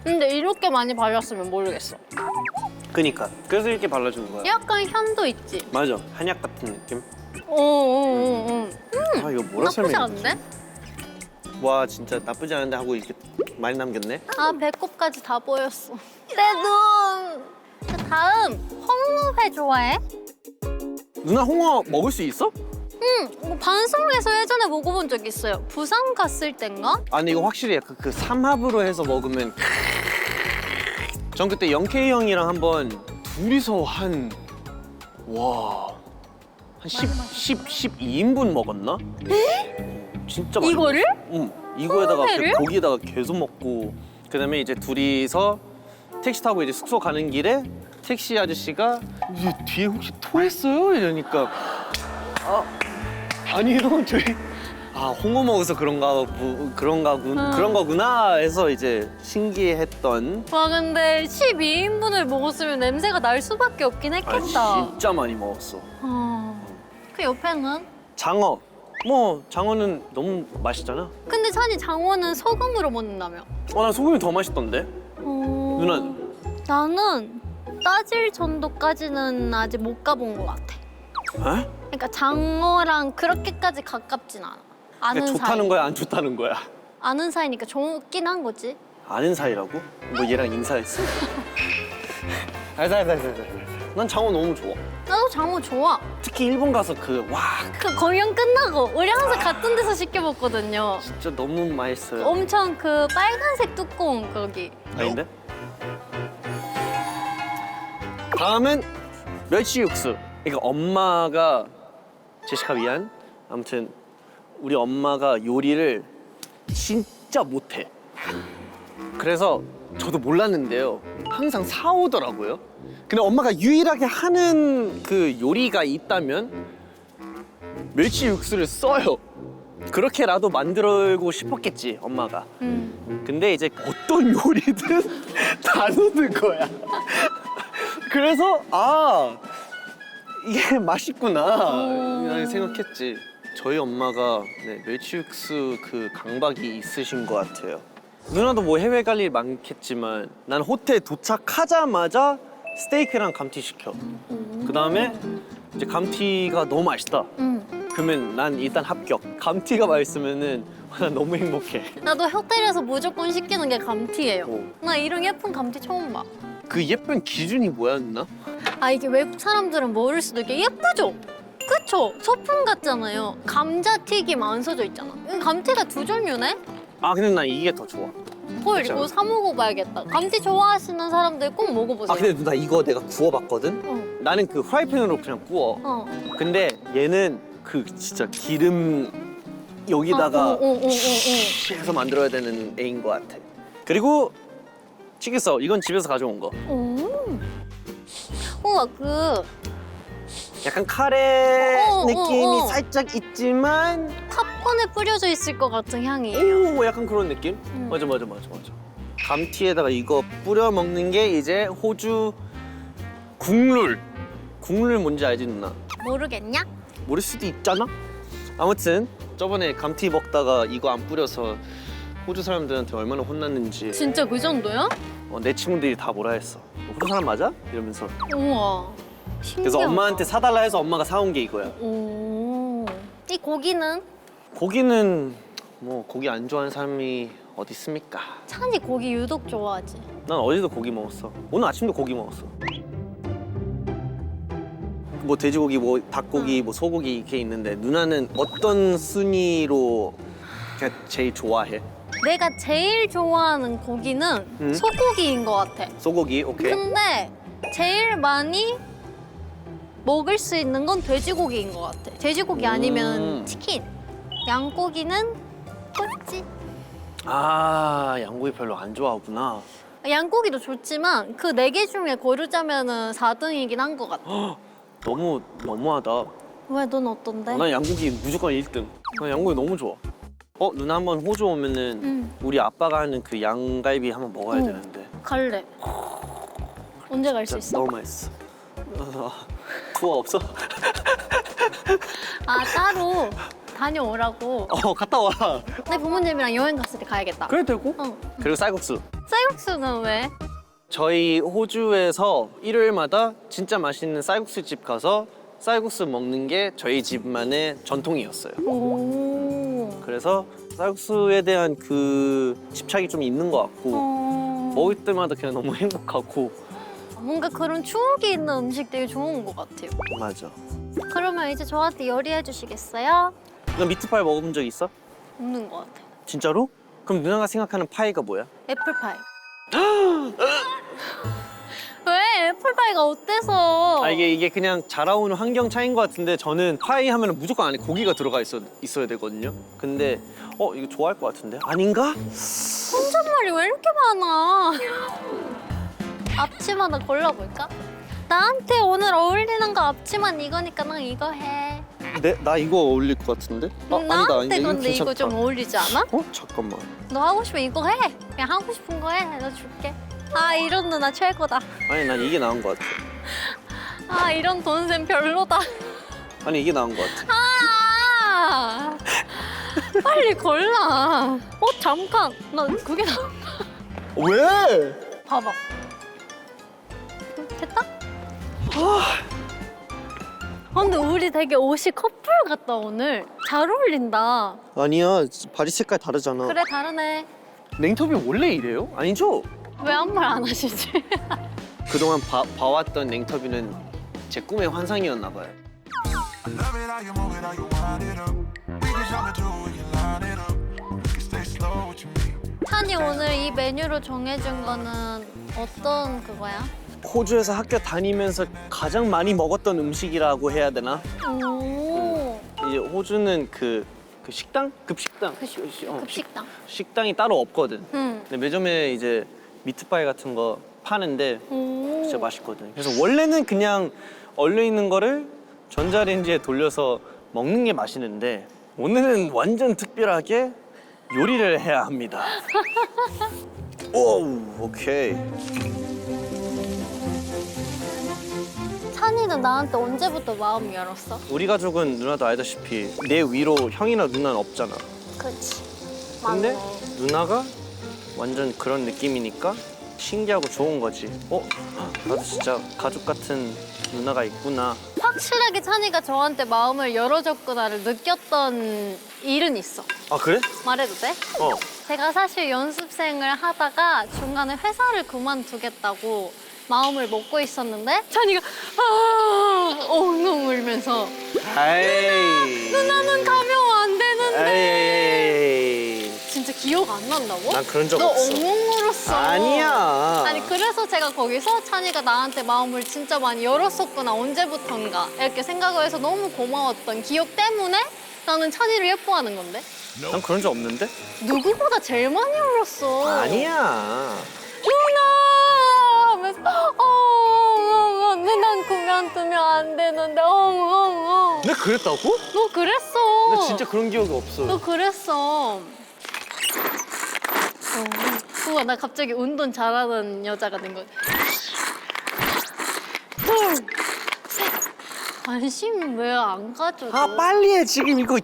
S1: 근데 이렇게 많이 발랐으면 모르겠어.
S3: 그니까 그래서 이렇게 발라주는 거야.
S1: 약간 향도 있지?
S3: 맞아. 한약 같은 느낌.
S1: 오.
S3: 이거 뭐라
S1: 나쁘지
S3: 설명해?
S1: 않은데?
S3: 와 진짜 나쁘지 않은데 하고 이렇게 많이 남겼네.
S1: 배꼽까지 다 보였어. 내 눈! 그 다음, 홍어회 좋아해?
S3: 누나 홍어 먹을 수 있어?
S1: 뭐 반송에서 예전에 먹어본 적 있어요. 부산 갔을 땐가?
S3: 아 근데 이거 확실히 약간 그 삼합으로 해서 먹으면 전 그때 영케이 형이랑 한번 둘이서 한 12인분 먹었나? 진짜 많이
S1: 이거를?
S3: 응. 이거에다가
S1: 회를?
S3: 고기에다가 계속 먹고 그다음에 이제 둘이서 택시 타고 이제 숙소 가는 길에 택시 아저씨가 이제 뒤에 혹시 토했어요? 이러니까 아니요 저희 홍어 먹어서 그런 거구나 해서 이제 신기했던
S1: 와 근데 12인분을 먹었으면 냄새가 날 수밖에 없긴 했겠다.
S3: 진짜 많이 먹었어.
S1: 그 옆에는?
S3: 장어 장어는 너무 맛있잖아.
S1: 근데 찬이 장어는 소금으로 먹는다며?
S3: 난 소금이 더 맛있던데. 누나는?
S1: 나는 따질 정도까지는 아직 못 가본 것 같아.
S3: 에?
S1: 그러니까 장어랑 그렇게까지 가깝진 않아. 아는
S3: 그러니까
S1: 사이.
S3: 좋다는 거야 안 좋다는 거야?
S1: 아는 사이니까 좋긴 한 거지.
S3: 아는 사이라고? 뭐 얘랑 인사했어? 알았어. 난 장어 너무 좋아.
S1: 나도 장어 좋아.
S3: 특히 일본 가서 그
S1: 공연 끝나고 우리 항상 같은 데서 시켜 먹거든요.
S3: 진짜 너무 맛있어요.
S1: 엄청 그 빨간색 뚜껑 거기.
S3: 아닌데? 다음은 멸치 육수. 그러니까 엄마가 제시카 미안. 아무튼 우리 엄마가 요리를 진짜 못해. 그래서 저도 몰랐는데요. 항상 사오더라고요. 근데 엄마가 유일하게 하는 그 요리가 있다면 멸치 육수를 써요. 그렇게라도 만들고 싶었겠지, 엄마가. 근데 이제 어떤 요리든 다 넣는 거야. 그래서 이게 맛있구나 이렇게 생각했지. 저희 엄마가 멸치 육수 그 강박이 있으신 것 같아요. 누나도 뭐 해외 갈 일 많겠지만 난 호텔 도착하자마자 스테이크랑 감튀 시켜. 그 다음에 이제 감튀가 너무 맛있다. 그러면 난 일단 합격. 감튀가 맛있으면은 난 너무 행복해.
S1: 나도 호텔에서 무조건 시키는 게 감튀예요.
S3: 오.
S1: 나 이런 예쁜 감튀 처음 봐.
S3: 그 예쁜 기준이 뭐야 누나?
S1: 이게 외국 사람들은 모를 수도 있게 예쁘죠? 그쵸? 소품 같잖아요. 감자튀김 안 써져 있잖아. 감튀가 두 종류네?
S3: 근데 난 이게 더 좋아.
S1: 헐
S3: 그쵸?
S1: 이거 사 먹어봐야겠다. 감튀 좋아하시는 사람들 꼭 먹어보세요.
S3: 근데 누나 이거 내가 구워봤거든? 나는 그 프라이팬으로 그냥 구워. 근데 얘는 그 진짜 기름 여기다가 해서 만들어야 되는 애인 것 같아. 그리고 치겠어. 이건 집에서 가져온 거.
S1: 우와 그
S3: 약간 카레
S1: 어, 어,
S3: 느낌이
S1: 어, 어.
S3: 살짝 있지만
S1: 팝콘에 뿌려져 있을 것 같은 향이에요.
S3: 약간 그런 느낌? 맞아. 감튀에다가 이거 뿌려 먹는 게 이제 호주 국룰. 국룰 뭔지 알지 누나?
S1: 모르겠냐?
S3: 모를 수도 있잖아? 아무튼 저번에 감튀 먹다가 이거 안 뿌려서 호주 사람들한테 얼마나 혼났는지
S1: 진짜 그 정도야?
S3: 내 친구들이 다 뭐라 했어. 호주 사람 맞아? 이러면서.
S1: 우와 신기하다.
S3: 그래서 엄마한테 사달라 해서 엄마가 사온 게 이거야.
S1: 이 고기는?
S3: 고기는 뭐 고기 안 좋아하는 사람이 어디 있습니까?
S1: 찬이 고기 유독 좋아하지.
S3: 난 어제도 고기 먹었어. 오늘 아침도 고기 먹었어. 뭐 돼지고기, 뭐 닭고기, 뭐 소고기 이렇게 있는데 누나는 어떤 순위로 그냥 제일 좋아해?
S1: 내가 제일 좋아하는 고기는 소고기인 것 같아.
S3: 소고기, 오케이.
S1: 근데 제일 많이 먹을 수 있는 건 돼지고기인 것 같아. 돼지고기 아니면 치킨. 양고기는 꼴찌.
S3: 양고기 별로 안 좋아하구나.
S1: 양고기도 좋지만 그 4개 중에 고르자면은 4등이긴 한 것 같아.
S3: 너무 너무하다.
S1: 왜 넌 어떤데?
S3: 난 양고기 무조건 1등. 난 양고기 너무 좋아. 누나 한번 호주 오면은 우리 아빠가 하는 그 양갈비 한번 먹어야 되는데.
S1: 갈래. 언제 갈 수 있어?
S3: 너무 맛있어. 투어 없어?
S1: 따로 다녀오라고.
S3: 갔다 와.
S1: 내 부모님이랑 여행 갔을 때 가야겠다.
S3: 그래 되고. 그리고 쌀국수.
S1: 쌀국수는 왜?
S3: 저희 호주에서 일요일마다 진짜 맛있는 쌀국수 집 가서 쌀국수 먹는 게 저희 집만의 전통이었어요. 그래서 쌀국수에 대한 그 집착이 좀 있는 것 같고 먹을 때마다 그냥 너무 행복하고.
S1: 뭔가 그런 추억이 있는 음식 되게 좋은 것 같아요.
S3: 맞아.
S1: 그러면 이제 저한테 요리해 주시겠어요?
S3: 너 미트파이 먹어본 적 있어?
S1: 없는 것 같아.
S3: 진짜로? 그럼 누나가 생각하는 파이가 뭐야?
S1: 애플파이. 왜? 애플파이가 어때서?
S3: 아 이게 그냥 자라오는 환경 차이인 것 같은데 저는 파이 하면 무조건 안에 고기가 들어가 있어야 되거든요. 근데 이거 좋아할 것 같은데 아닌가?
S1: 혼잣말이 왜 이렇게 많아? 앞치마나 골라볼까? 나한테 오늘 어울리는 거 앞치마는 이거니까 난 이거 해.
S3: 나 이거 어울릴 것 같은데?
S1: 나한테 근데 이거 좀 어울리지 않아?
S3: 잠깐만.
S1: 너 하고 싶으면 이거 해. 그냥 하고 싶은 거 해. 나 줄게. 아 이런 누나 최고다.
S3: 아니 난 이게 나은 것 같아.
S1: 아 이런 돈셈 별로다.
S3: 아니 이게 나은 것 같아.
S1: 아 빨리 골라. 잠깐. 나 그게 나.
S3: 왜?
S1: 봐봐. 됐다? 근데 우리 되게 옷이 커플 같다 오늘. 잘 어울린다.
S3: 아니야 바지 색깔 다르잖아.
S1: 그래 다르네.
S3: 냉톱이 원래 이래요? 아니죠?
S1: 왜 아무 말 안 하시지?
S3: 그동안 봐왔던 냉터비는 제 꿈의 환상이었나 봐요.
S5: Love it how you move it, how you wind it up. We can jump into it, we can line it up. We can stay slow with you, me.
S1: 찬이 오늘 이 메뉴로 정해준 거는 어떤 그거야?
S3: 호주에서 학교 다니면서 가장 많이 먹었던 음식이라고 해야 되나?
S1: 오.
S3: 이제 호주는 그 식당? 급식당?
S1: 급식당.
S3: 식당이 따로 없거든.
S1: 응.
S3: 근데 매점에 이제 미트파이 같은 거 파는데
S1: 오.
S3: 진짜 맛있거든. 그래서 원래는 그냥 얼려 있는 거를 전자레인지에 돌려서 먹는 게 맛있는데 오늘은 완전 특별하게 요리를 해야 합니다. 오, 오케이.
S1: 찬이는 나한테 언제부터 마음 열었어?
S3: 우리 가족은 누나도 알다시피 내 위로 형이나 누나는 없잖아.
S1: 그렇지.
S3: 근데
S1: 맞네.
S3: 누나가 완전 그런 느낌이니까 신기하고 좋은 거지. 나도 진짜 가족 같은 누나가 있구나.
S1: 확실하게 찬이가 저한테 마음을 열어줬구나를 느꼈던 일은 있어.
S3: 아 그래?
S1: 말해도 돼? 제가 사실 연습생을 하다가 중간에 회사를 그만두겠다고 마음을 먹고 있었는데 찬이가 엉엉 울면서
S3: 에이.
S1: 누나는 가면 안 되는데
S3: 에이.
S1: 진짜 기억 안 난다고?
S3: 난 그런 적
S1: 너
S3: 없어.
S1: 엉엉 울었어.
S3: 아니야.
S1: 아니 그래서 제가 거기서 찬이가 나한테 마음을 진짜 많이 열었었구나 언제부턴가 이렇게 생각을 해서 너무 고마웠던 기억 때문에 나는 찬이를 예뻐하는 건데
S3: 난 그런 적 없는데?
S1: 누구보다 제일 많이 울었어.
S3: 아니야.
S1: 누나 하면서 근데 난 그만두면 안 되는데
S3: 내가 그랬다고?
S1: 너 그랬어.
S3: 나 진짜 그런 기억이 없어.
S1: 너 그랬어. 우와 나 갑자기 운동 잘하는 여자가 된 거야. 둘, 셋. 관심 왜 안 가져줘?
S3: 아 빨리 해 지금 이거.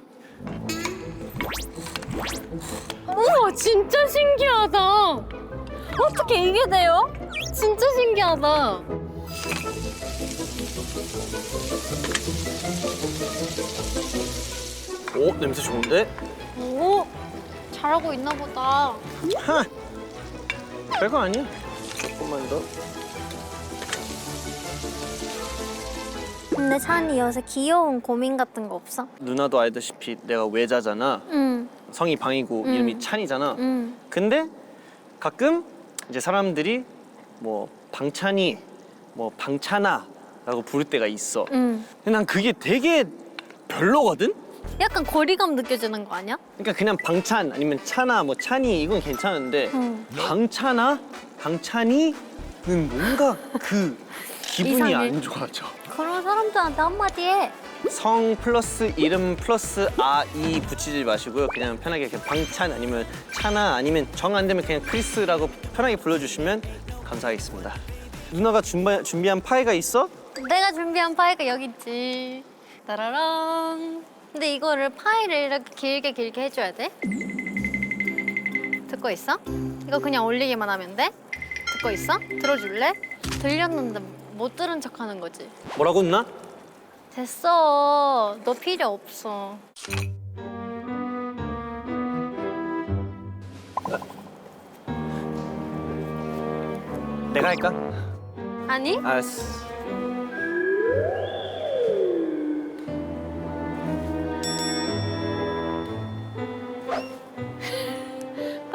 S1: 우와 진짜 신기하다. 어떻게 이게 돼요? 진짜 신기하다.
S3: 오 냄새 좋은데?
S1: 오 잘하고 있나 보다.
S3: 하. 별거 아니야. 조금만 더.
S1: 근데 찬이 요새 귀여운 고민 같은 거 없어?
S3: 누나도 알다시피 내가 외자잖아.
S1: 응.
S3: 성이 방이고 이름이 찬이잖아.
S1: 응.
S3: 근데 가끔 이제 사람들이 뭐 방찬이, 뭐 방찬아라고 부를 때가 있어.
S1: 응.
S3: 근데 난 그게 되게 별로거든?
S1: 약간 거리감 느껴지는 거 아니야?
S3: 그러니까 그냥 방찬 아니면 찬아, 뭐 찬이 이건 괜찮은데
S1: 응.
S3: 방찬아, 방찬이는 뭔가 그 기분이
S1: 이상해.
S3: 안 좋아져.
S1: 그런 사람들한테 한마디 해.
S3: 성 플러스 이름 플러스 이 붙이지 마시고요. 그냥 편하게 그냥 방찬 아니면 찬아 아니면 정 안 되면 그냥 크리스라고 편하게 불러주시면 감사하겠습니다. 누나가 준비한 파이가 있어?
S1: 내가 준비한 파이가 여기 있지. 따라랑. 근데 이거를 파이를 이렇게 길게 해줘야 돼. 듣고 있어? 이거 그냥 올리기만 하면 돼? 듣고 있어? 들어줄래? 들렸는데 못 들은 척하는 거지.
S3: 뭐라고 누나?
S1: 됐어. 너 필요 없어.
S3: 내가 할까?
S1: 아니?
S3: 알았어.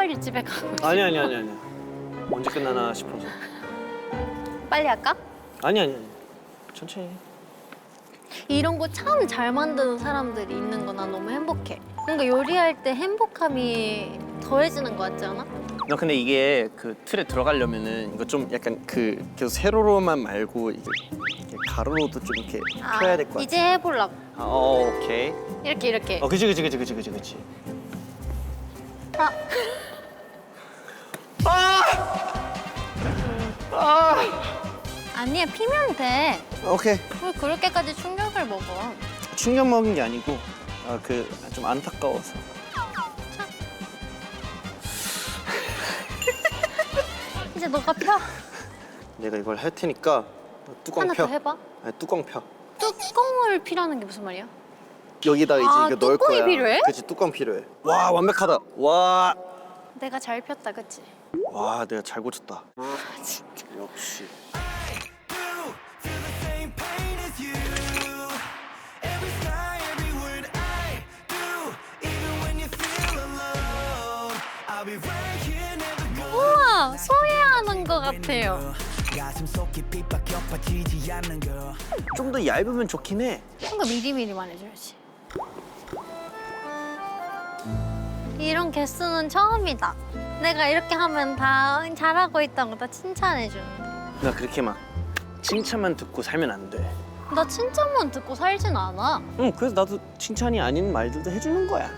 S1: 빨리 집에 가고 싶어.
S3: 아니. 언제 끝나나 싶어서.
S1: 빨리 할까?
S3: 아니. 천천히.
S1: 이런 거 참 잘 만드는 사람들이 있는 거 난 너무 행복해. 뭔가 요리할 때 행복함이 더해지는 거 같지 않아?
S3: 나 근데 이게 그 틀에 들어가려면은 이거 좀 약간 그 계속 세로로만 말고 이게 가로로도 좀 이렇게 펴야 될 것 같아.
S1: 이제 해보려고.
S3: 오케이.
S1: 이렇게.
S3: 그치.
S1: 아. 아니야, 피면 돼.
S3: 오케이.
S1: 왜 그렇게까지 충격을 먹어?
S3: 충격 먹은 게 아니고 그 좀 안타까워서.
S1: 이제 너가 펴.
S3: 내가 이걸 할 테니까 뚜껑
S1: 하나
S3: 펴.
S1: 더 해봐.
S3: 아니, 뚜껑 펴.
S1: 뚜껑을 피라는 게 무슨 말이야?
S3: 여기다가 이제
S1: 아,
S3: 이거 넣을 거야.
S1: 뚜껑이 필요해?
S3: 그치, 뚜껑 필요해. 와, 완벽하다. 와,
S1: 내가 잘 폈다, 그치?
S3: 와, 내가 잘 고쳤다. 역시.
S4: Feel the same pain as you. Every sigh, every word I do. Even when you feel alone, I'll be right here, never go.
S1: 우와, 소외하는 것 같아요.
S4: 가슴 속 깊이밖에 빠지지 않는 걸.
S3: 좀 더 얇으면 좋긴 해.
S1: 뭔가 미리미리 말해줘야지. 이런 개수는 처음이다. 내가 이렇게 하면 다 잘하고 있다고 다 칭찬해주는데.
S3: 나 그렇게 막 칭찬만 듣고 살면 안 돼.
S1: 나 칭찬만 듣고 살진 않아.
S3: 응, 그래서 나도 칭찬이 아닌 말들도 해주는 거야.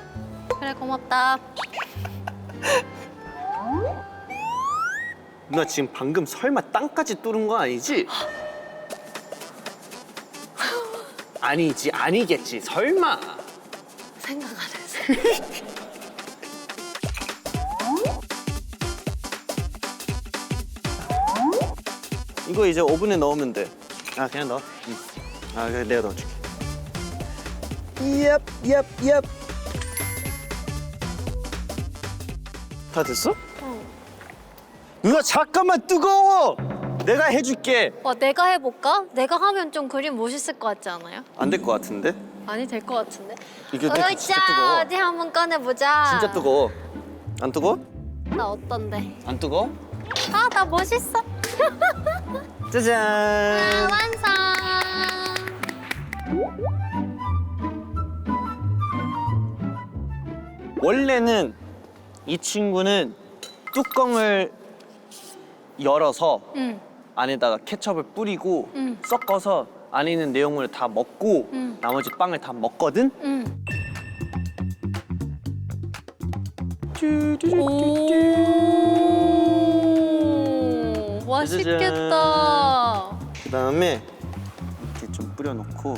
S1: 그래, 고맙다.
S3: 누나 지금 방금 설마 땅까지 뚫은 거 아니지? 아니겠지. 설마.
S1: 생각 안 했어.
S3: 이거 이제 오븐에 넣으면 돼. 아, 그냥 넣어. 응. 아, 그래, 내가 넣어줄게. 얍. 다 됐어?
S1: 응.
S3: 누나 잠깐만, 뜨거워. 내가 해줄게.
S1: 내가 해볼까? 내가 하면 좀 그림 멋있을 것 같지 않아요?
S3: 안 될 것 같은데?
S1: 아니, 될 것 같은데?
S3: 이게 근데 진짜 뜨거워.
S1: 어디 한번 꺼내보자.
S3: 진짜 뜨거워. 안 뜨거워?
S1: 나 어떤데?
S3: 안 뜨거워?
S1: 아, 나 멋있어.
S3: 짜잔.
S1: 완성.
S3: 원래는 이 친구는 뚜껑을 열어서
S1: 응.
S3: 안에다가 케첩을 뿌리고
S1: 응.
S3: 섞어서 안에 있는 내용물을 다 먹고
S1: 응.
S3: 나머지 빵을 다 먹거든?
S1: 응. 오, 맛있겠다.
S3: 그다음에 이렇게 좀 뿌려놓고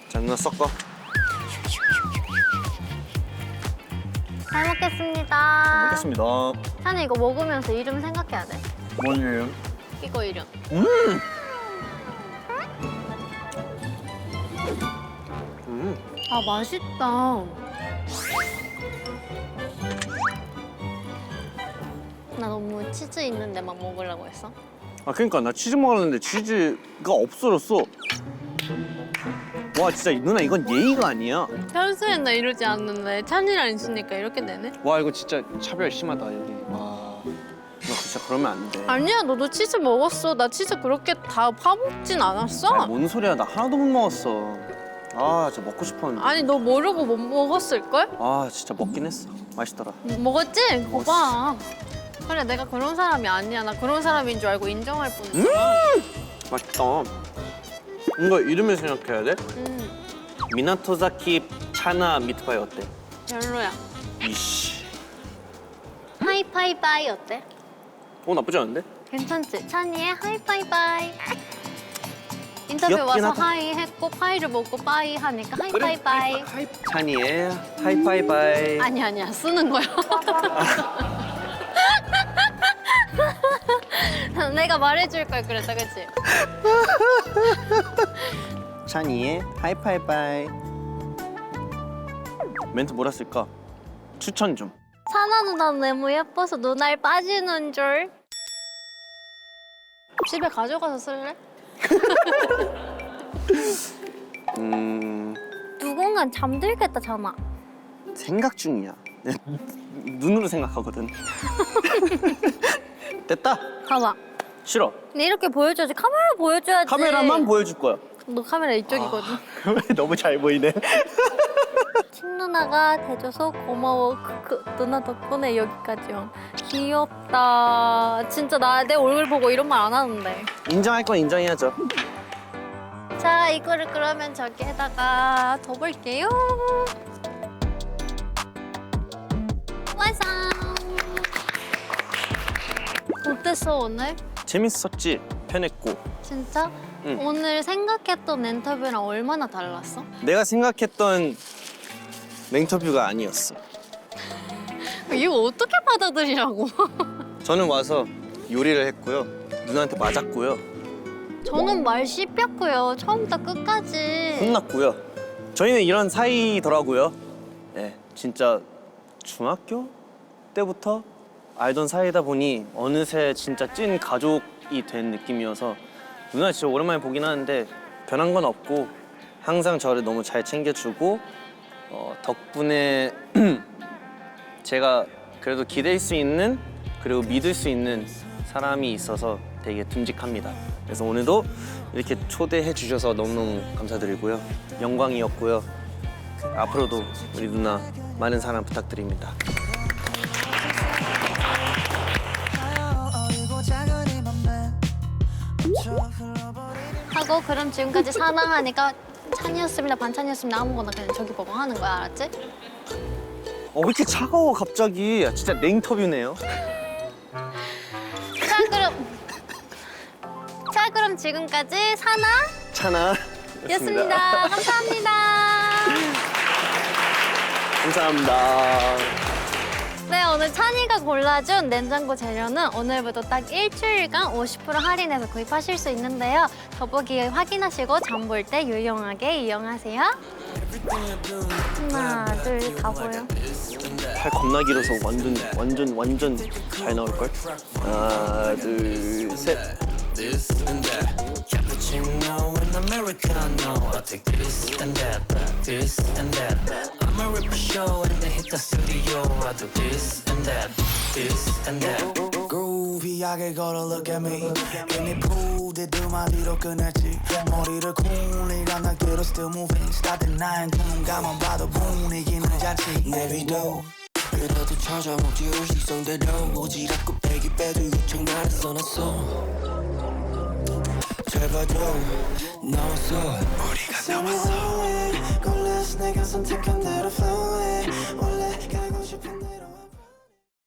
S3: 자, 누나 섞어.
S1: 잘 먹겠습니다.
S3: 먹겠습니다.
S1: 찬이 이거 먹으면서 이름 생각해야 돼.
S3: 뭔 이름?
S1: 이거 이름. 아, 맛있다. 나 너무 치즈 있는 데만 먹으려고 했어.
S3: 아, 그러니까 나 치즈 먹었는데 치즈가 없어졌어. 와, 진짜 누나 이건 예의가 아니야.
S1: 평소엔 나 이러지 않는데 찬이랑 있으니까 이렇게 되네.
S3: 와, 이거 진짜 차별 심하다 여기. 와, 너 진짜 그러면 안 돼.
S1: 아니야, 너도 치즈 먹었어. 나 치즈 그렇게 다 파먹진 않았어.
S3: 아니, 뭔 소리야? 나 하나도 못 먹었어. 아, 진짜 먹고 싶었는데.
S1: 아니, 너 모르고 못 먹었을걸?
S3: 아, 진짜 먹긴 했어. 맛있더라.
S1: 먹었지? 거봐. 그래, 내가 그런 사람이 아니야. 나 그런 사람인 줄 알고 인정할 뿐이야.
S3: 맛있다. 이거 이름을 생각해야 돼? 미나토자키 차나 미트파이 어때?
S1: 별로야.
S3: 이씨.
S1: 하이파이바이 어때?
S3: 나쁘지 않은데?
S1: 괜찮지? 찬이의 하이파이바이. 인터뷰
S3: 귀엽긴
S1: 와서
S3: 하다.
S1: 하이 했고 파이를 먹고 빠이 하니까 하이파이바이.
S3: 찬이의 하이파이바이.
S1: 아니야, 쓰는 거야. 내가 말해줄 걸 그랬다, 그치?
S3: 찬이의 하이파이바이. 멘트 뭐라 쓸까? 추천 좀.
S1: 사나 누나는 너무 예뻐서 눈알 빠지는 줄. 집에 가져가서 쓸래? 누군가 잠들겠다, 전화.
S3: 생각 중이야. 눈으로 생각하거든. 됐다.
S1: 봐봐.
S3: 싫어.
S1: 근데 이렇게 보여줘야지. 카메라 보여줘야지.
S3: 카메라만 보여줄 거야.
S1: 너 카메라 이쪽이거든.
S3: 너무 잘 보이네.
S1: 친누나가 대줘서 고마워. 누나 덕분에 여기까지 와. 귀엽다. 진짜 나 내 얼굴 보고 이런 말 안 하는데.
S3: 인정할 건 인정해야죠.
S1: 자, 이거를 그러면 저기에다가 둬볼게요. 완성. 어땠어 오늘?
S3: 재밌었지? 편했고.
S1: 진짜?
S3: 응.
S1: 오늘 생각했던 인터뷰랑 얼마나 달랐어?
S3: 내가 생각했던 랭터뷰가 아니었어.
S1: 이거 어떻게 받아들이라고?
S3: 저는 와서 요리를 했고요. 누나한테 맞았고요.
S1: 저는 말 씹혔고요. 처음부터 끝까지.
S3: 혼났고요. 저희는 이런 사이더라고요. 네, 진짜 중학교 때부터 알던 사이다 보니 어느새 진짜 찐 가족이 된 느낌이어서 누나 진짜 오랜만에 보긴 하는데 변한 건 없고 항상 저를 너무 잘 챙겨주고 덕분에 제가 그래도 기댈 수 있는 그리고 믿을 수 있는 사람이 있어서 되게 듬직합니다. 그래서 오늘도 이렇게 초대해 주셔서 너무너무 감사드리고요. 영광이었고요. 앞으로도 우리 누나 많은 사랑 부탁드립니다.
S1: 하고 그럼 지금까지 사랑하니까 찬이었습니다, 반찬이었습니다 아무거나 그냥 저기 보고 하는 거야, 알았지?
S3: 왜 이렇게 차가워 갑자기? 진짜 랭터뷰네요.
S1: 자 그럼 지금까지
S3: 차나였습니다.
S1: 감사합니다.
S3: 감사합니다.
S1: 네, 오늘 찬이가 골라준 냉장고 재료는 오늘부터 딱 일주일간 50% 할인해서 구입하실 수 있는데요. 더보기 확인하시고 장 볼 때 유용하게 이용하세요. 하나, 둘, 다 보여.
S3: 팔 겁나 길어서 완전 잘 나올걸? 하나, 둘, 셋.
S4: This and that, cappuccino and americano. I'll take this and that, this and that. I'ma rip a show and then hit the studio. I'll do this and that, this and that.
S6: Groovy, gotta look at me. 괜히 부대들 마디로 끝냈지. 머리를 쿵이랑 날개로 still moving. started 나의 눈감만 봐도 분위기는 잔치. 내비도 그래도 찾아먹지로 시성대로 오지랖 곱빼기 빼도 유청 나를 써놨어. 제발도 나왔어. 우리가 나왔어. 걸렸어 내가 선택한